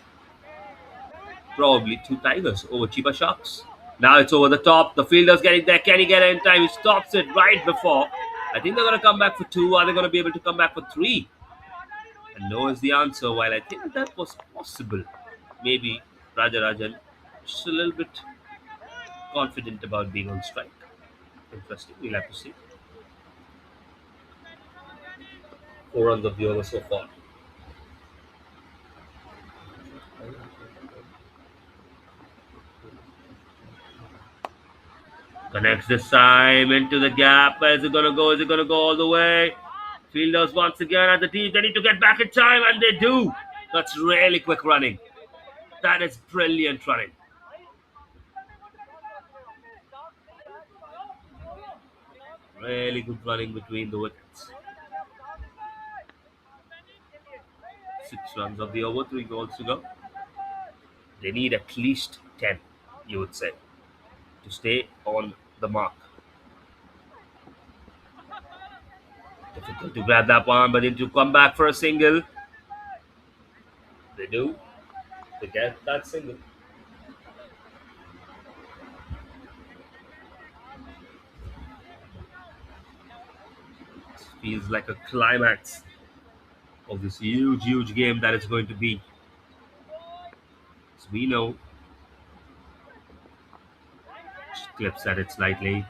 probably to Tigers over Chiba Sharks. Now it's over the top. The fielder's getting there. Can he get it in time? He stops it right before. I think they're going to come back for two. Are they going to be able to come back for three? And no is the answer. While I think that was possible, maybe Rajarajan just a little bit confident about being on strike. Interesting. We'll have to see. 4 runs of the over so far. Connects this time into the gap. Where is it going to go? Is it going to go all the way? Fielders once again at the tee. They need to get back in time, and they do. That's really quick running. That is brilliant running. Really good running between the wickets. 6 runs of the over, 3 goals to go. They need at least 10, you would say, to stay on the mark. Difficult to grab that one, but then to come back for a single. They do. They get that single. It feels like a climax of this huge, huge game that it's going to be. As we know, just clips at it slightly.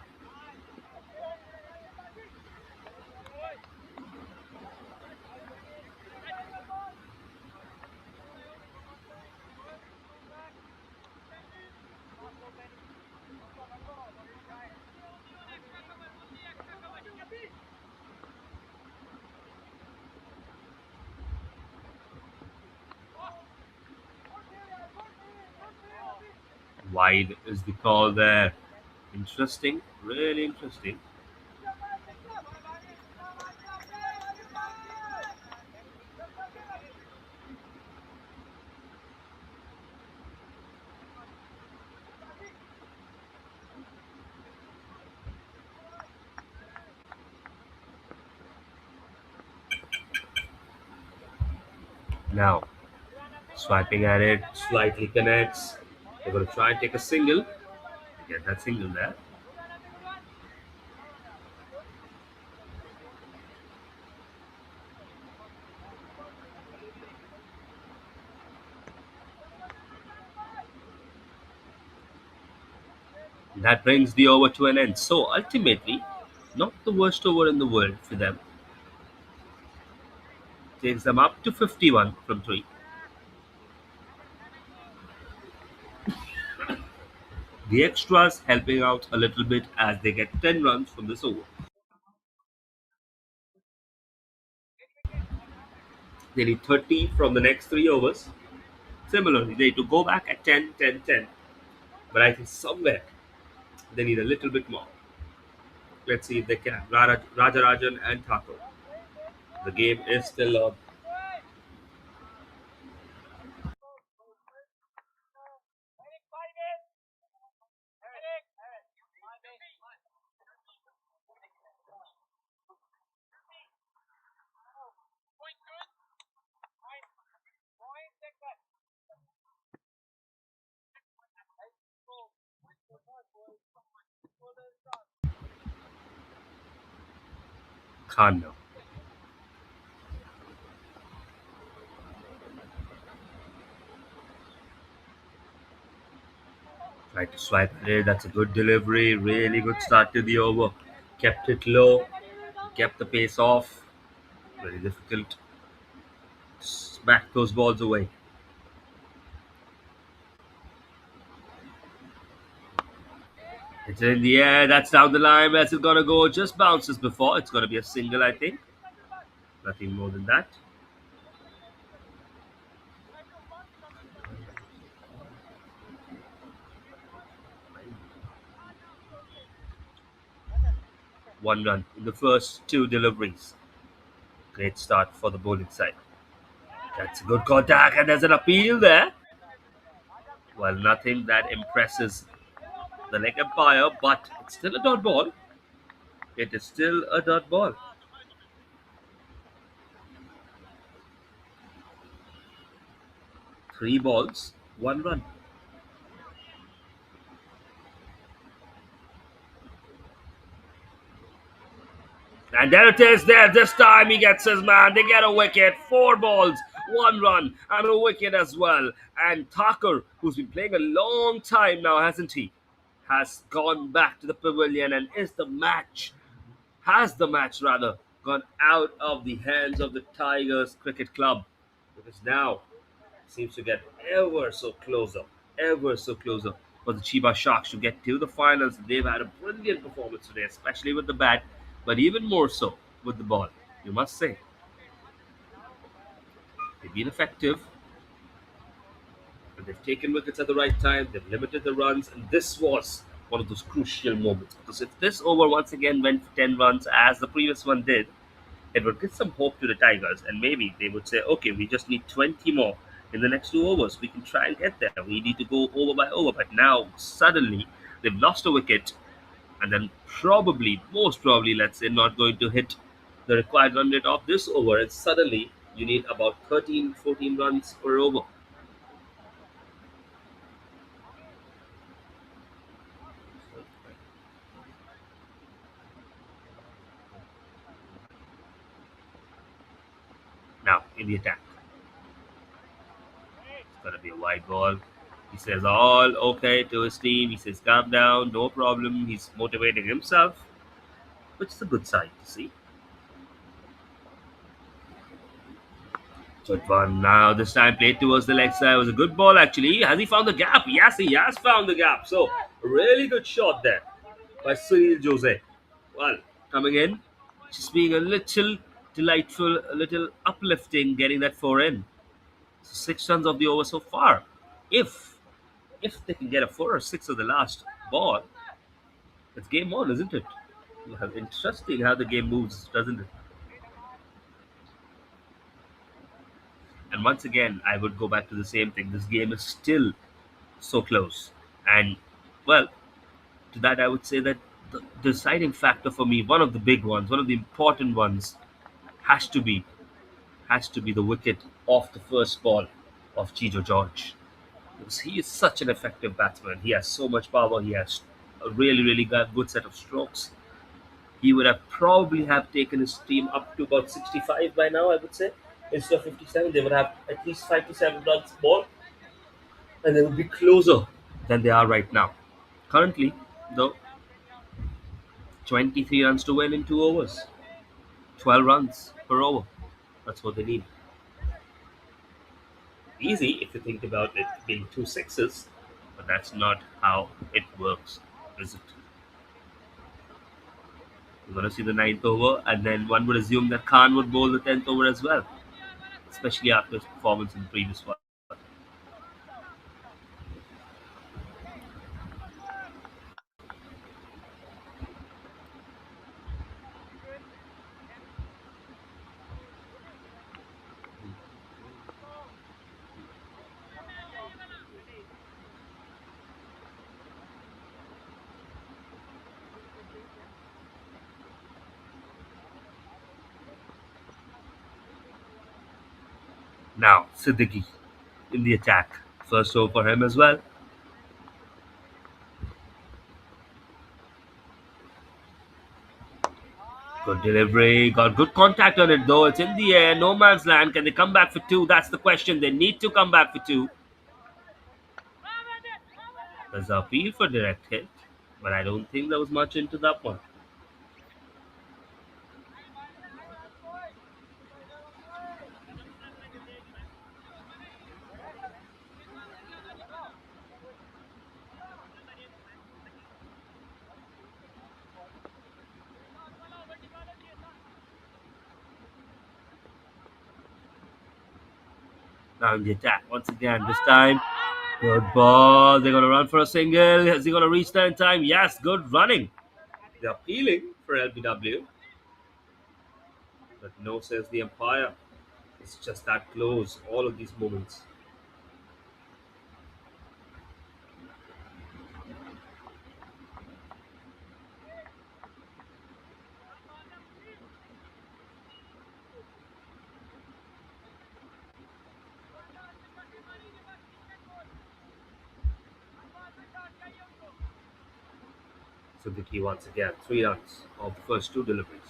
Wide is the call there. Interesting, really interesting. Now, swiping at it, slightly connects. They're going to try and take a single. Get that single there. That brings the over to an end. So ultimately, not the worst over in the world for them. Takes them up to 51 from 3. The extras helping out a little bit as they get 10 runs from this over. They need 30 from the next 3 overs. Similarly, they need to go back at 10, 10, 10. But I think somewhere they need a little bit more. Let's see if they can. Rajarajan and Thakur. The game is still on. Khan now. Tried to swipe it. That's a good delivery. Really good start to the over. Kept it low. Kept the pace off. Very difficult. Smack those balls away. It's in the air. That's down the line. Where's it gonna go? Just bounces before. It's gonna be a single, I think. Nothing more than that. One run in the first 2 deliveries. Great start for the bowling side. That's a good contact, and there's an appeal there. Well, nothing that impresses the leg umpire, but it's still a dot ball. It is still a dot ball. Three balls, one run. And there it is there. This time he gets his man. They get a wicket. 4 balls, 1 run, and a wicket as well. And Thakur, who's been playing a long time now, hasn't he? Has gone back to the pavilion and has the match rather gone out of the hands of the Tigers Cricket Club, because now it seems to get ever so closer for the Chiba Sharks to get to the finals. They've had a brilliant performance today, especially with the bat, but even more so with the ball. You must say they've been effective, and they've taken wickets at the right time. They've limited the runs, and this was one of those crucial moments. Because if this over once again went for 10 runs as the previous one did, it would give some hope to the Tigers, and maybe they would say, okay, we just need 20 more in the next 2 overs. We can try and get there. We need to go over by over. But now, suddenly, they've lost a wicket, and then most probably, let's say, not going to hit the required run rate of this over. And suddenly, you need about 13, 14 runs per over. Now, in the attack, it's going to be a wide ball. He says, all okay to his team. He says, calm down, no problem. He's motivating himself, which is a good sign to see. Good one. Now, this time played towards the leg side. It was a good ball, actually. Has he found the gap? Yes, he has found the gap. So, a really good shot there by Sunil Jose. Well, coming in, just being a little delightful, a little uplifting, getting that 4 in. So 6 runs of the over so far. If if they can get a 4 or 6 of the last ball, it's game on, isn't it? Well, interesting how the game moves, doesn't it? And once again, I would go back to the same thing. This game is still so close. And, well, to that, I would say that the deciding factor for me, one of the big ones, one of the important ones, has to be the wicket off the first ball of Chijo George. Because he is such an effective batsman. He has so much power. He has a really, really good set of strokes. He would have probably have taken his team up to about 65 by now, I would say. Instead of 57, they would have at least 5 to 7 runs more, and they would be closer than they are right now. Currently, though, 23 runs to win in 2 overs, 12 runs per over. That's what they need. Easy if you think about it being 2 sixes, but that's not how it works, is it? We're going to see the ninth over, and then one would assume that Khan would bowl the 10th over as well, especially after his performance in the previous one. Now, Siddiqui in the attack. First over for him as well. Good delivery, got good contact on it though. It's in the air, no man's land. Can they come back for 2? That's the question. They need to come back for 2. There's a appeal for direct hit, but I don't think there was much into that one. Now in the attack once again. This time, good ball. They're going to run for a single. Is he going to reach there in time? Yes, good running. They're appealing for LBW, but no, says the umpire. It's just that close, all of these moments. Siddiqui once again, 3 runs of the first 2 deliveries.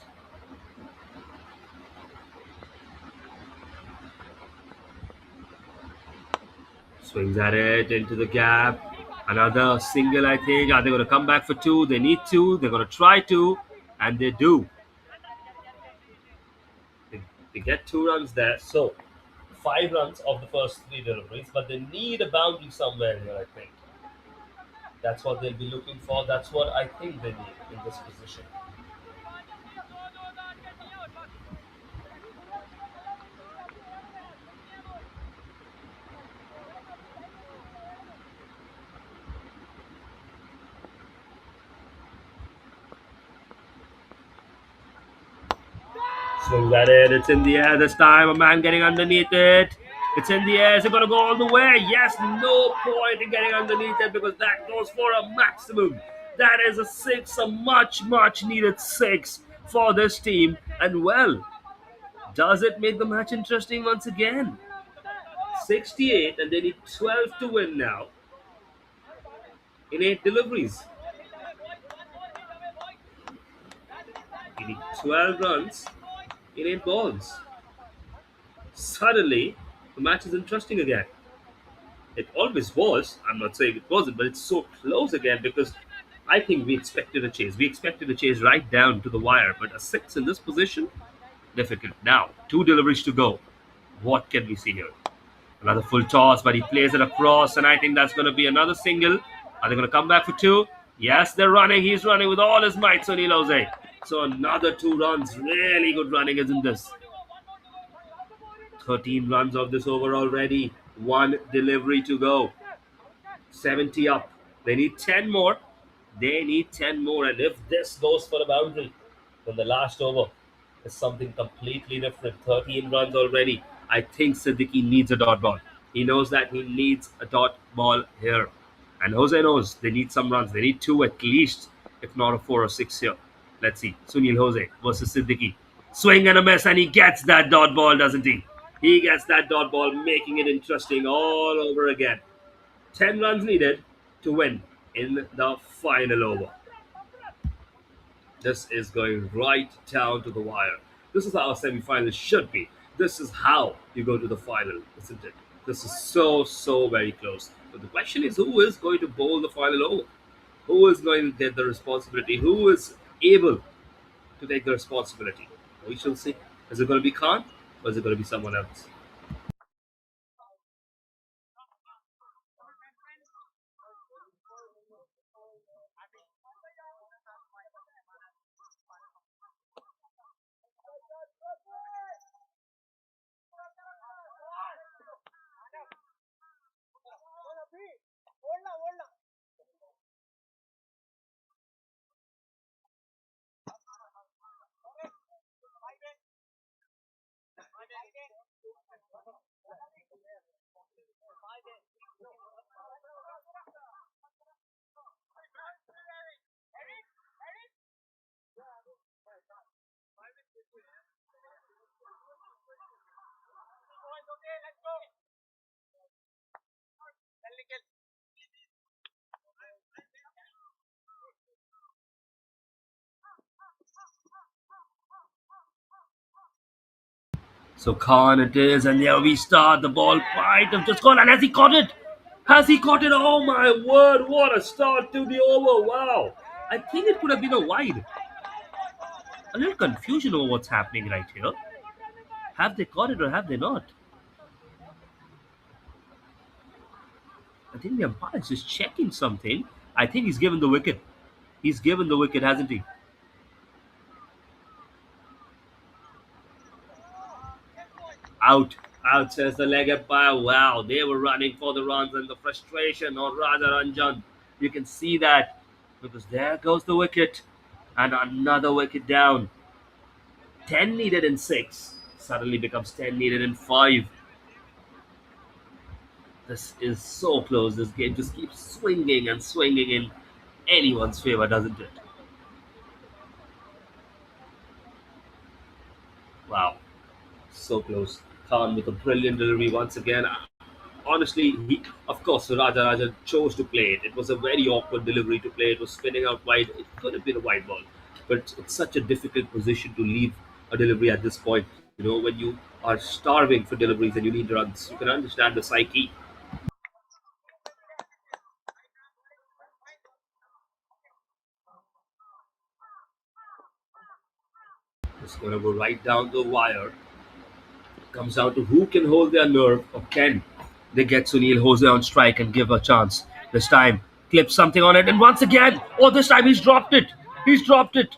Swings at it into the gap. Another single, I think. Are they going to come back for 2? They need 2. They're going to try 2, and they do. They get 2 runs there. So, 5 runs of the first 3 deliveries, but they need a boundary somewhere here, I think. That's what they'll be looking for. That's what I think they need in this position. Swings at it. It's in the air this time. A man getting underneath it. It's in the air. Is it going to go all the way? Yes, no point in getting underneath it because that goes for a maximum. That is a 6, a much, much needed 6 for this team. And well, does it make the match interesting once again? 68, and they need 12 to win now in 8 deliveries. They need 12 runs in 8 balls. Suddenly, the match is interesting again. It always was. I'm not saying it wasn't, but it's so close again because I think we expected a chase. We expected a chase right down to the wire, but a 6 in this position, difficult. Now, 2 deliveries to go. What can we see here? Another full toss, but he plays it across, and I think that's going to be another single. Are they going to come back for 2? Yes, they're running. He's running with all his might, Sunil Jose. So another 2 runs. Really good running, isn't this? 13 runs of this over already. 1 delivery to go. 70 up. They need 10 more. They need 10 more. And if this goes for a boundary, then the last over is something completely different. 13 runs already. I think Siddiqui needs a dot ball. He knows that he needs a dot ball here. And Jose knows they need some runs. They need two at least, if not a four or six here. Let's see. Sunil Jose versus Siddiqui. Swing and a miss, and he gets that dot ball, doesn't he? He gets that dot ball, making it interesting all over again. 10 runs needed to win in the final over. This is going right down to the wire. This is how a semi-final should be. This is how you go to the final, isn't it? This is so very close. But the question is, who is going to bowl the final over? Who is going to get the responsibility? Who is able to take the responsibility? We shall see. Is it going to be Khan or is it going to be someone else? So Khan it is, and there we start. The ball might have just gone, and has he caught it? Has he caught it? Oh my word, what a start to the over. Wow. I think it could have been a wide. A little confusion over what's happening right here. Have they caught it or have they not? I think the umpire is just checking something. I think he's given the wicket. He's given the wicket, hasn't he? Out. Out, says the leg umpire. Wow, they were running for the runs and the frustration on Raja Ranjan. You can see that because there goes the wicket and another wicket down. 10 needed in 6 suddenly becomes 10 needed in 5. This is so close. This game just keeps swinging and swinging in anyone's favor, doesn't it? Wow, so close. Khan with a brilliant delivery once again. Honestly, of course, Raja chose to play it. It was a very awkward delivery to play. It was spinning out wide. It could have been a wide ball, but it's such a difficult position to leave a delivery at this point. You know, when you are starving for deliveries and you need runs, you can understand the psyche. It's going to go right down the wire. Comes down to who can hold their nerve or can they get Sunil Jose on strike and give a chance. This time, clip something on it, and once again, oh, this time he's dropped it. He's dropped it.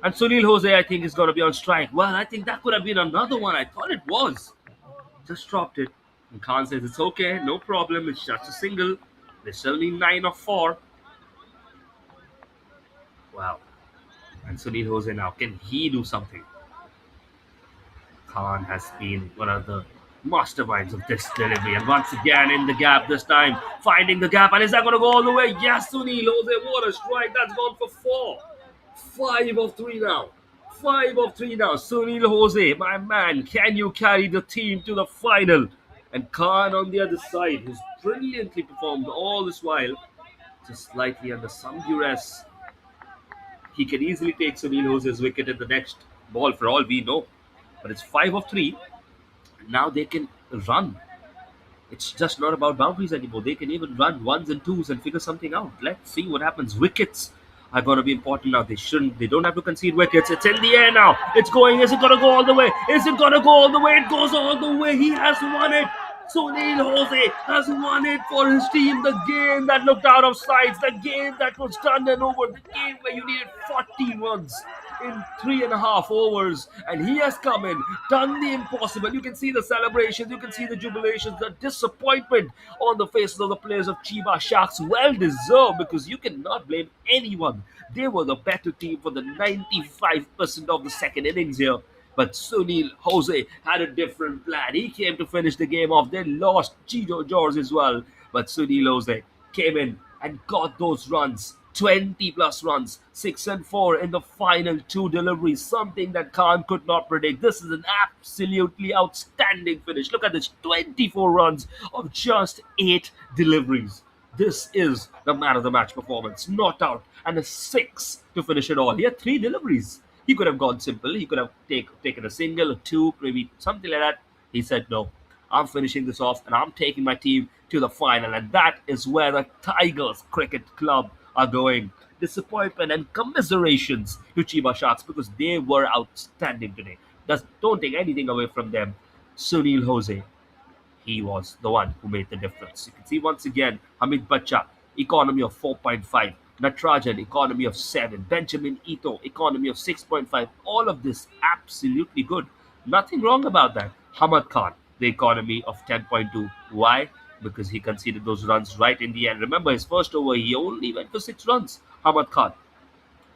And Sunil Jose, I think, is going to be on strike. Well, I think that could have been another one. I thought it was. Just dropped it. And Khan says it's okay, no problem. It's just a single. They still need 9 or 4. Wow. And Sunil Jose now, can he do something? Khan has been one of the masterminds of this delivery. And once again, in the gap this time, finding the gap. And is that going to go all the way? Yes, Sunil Jose, what a strike. That's gone for 4. 5 of 3 now. 5 of 3 now. Sunil Jose, my man, can you carry the team to the final? And Khan on the other side, who's brilliantly performed all this while, just slightly under some duress. He can easily take Sunil Jose's wicket in the next ball for all we know. But it's 5 of 3. Now they can run. It's just not about boundaries anymore. They can even run ones and twos and figure something out. Let's see what happens. Wickets are going to be important now. They don't have to concede wickets. It's in the air now. It's going. Is it going to go all the way? Is it going to go all the way? It goes all the way. He has won it. Sunil Jose has won it for his team. The game that looked out of sides, the game that was done and over, the game where you needed 40 runs in 3.5 overs. And he has come in, done the impossible. You can see the celebrations, you can see the jubilations, the disappointment on the faces of the players of Chiba Sharks. Well deserved, because you cannot blame anyone. They were the better team for the 95% of the second innings here. But Sunil Jose had a different plan. He came to finish the game off. They lost Chido George as well. But Sunil Jose came in and got those runs. 20 plus runs, 6 and 4 in the final two deliveries, something that Khan could not predict. This is an absolutely outstanding finish. Look at this, 24 runs of just 8 deliveries. This is the man of the match performance, not out, and a 6 to finish it all. He had 3 deliveries. He could have gone simple. He could have taken a single or two, maybe something like that. He said, no, I'm finishing this off and I'm taking my team to the final. And that is where the Tigers Cricket Club are going. Disappointment and commiserations to Chiba Sharks, because they were outstanding today. Don't take anything away from them. Sunil Jose, he was the one who made the difference. You can see once again, Hamid Bacha, economy of 4.5. Natrajan, economy of 7. Benjamin Ito, economy of 6.5. All of this absolutely good. Nothing wrong about that. Hamad Khan, the economy of 10.2. Why? Because he conceded those runs right in the end. Remember, his first over, he only went for 6 runs. Hamad Khan.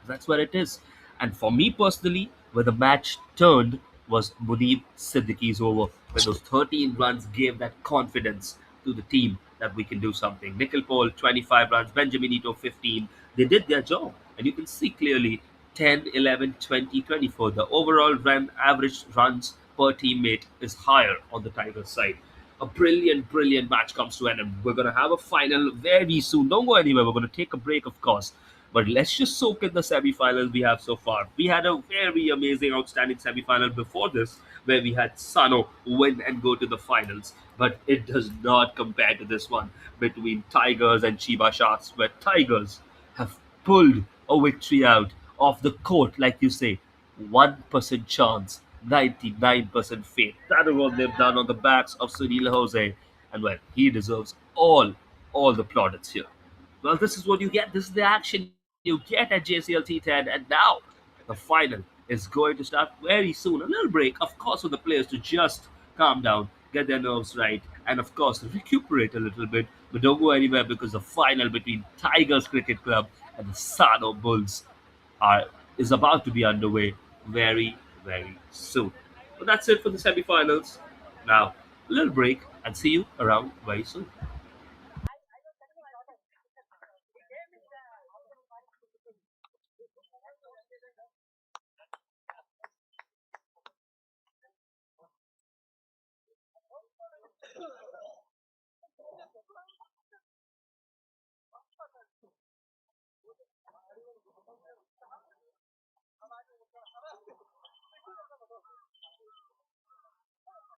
That's where it is. And for me personally, where the match turned was Muneeb Siddiqui's over, where those 13 runs gave that confidence to the team that we can do something. Nikhil Paul, 25 runs, Benjamin Ito, 15. They did their job. And you can see clearly 10, 11, 20, 24. The overall run average runs per teammate is higher on the Tigers side. A brilliant, brilliant match comes to an end. We're going to have a final very soon. Don't go anywhere. We're going to take a break, of course. But let's just soak in the semi-finals we have so far. We had a very amazing, outstanding semi-final before this, where we had Sano win and go to the finals. But it does not compare to this one between Tigers and Chiba Sharks, where Tigers have pulled a victory out of the court, like you say. 1% chance, 99% fate. That is what they've done on the backs of Sunil Jose. And well, he deserves all the plaudits here. Well, this is what you get. This is the action you get at JCL T10. And now the final is going to start very soon. A little break, of course, for the players to just calm down, get their nerves right, and of course, recuperate a little bit. But don't go anywhere, because the final between Tigers Cricket Club and the Sano Bulls is about to be underway very, very soon. Well, that's it for the semi-finals. Now, a little break, and see you around very soon.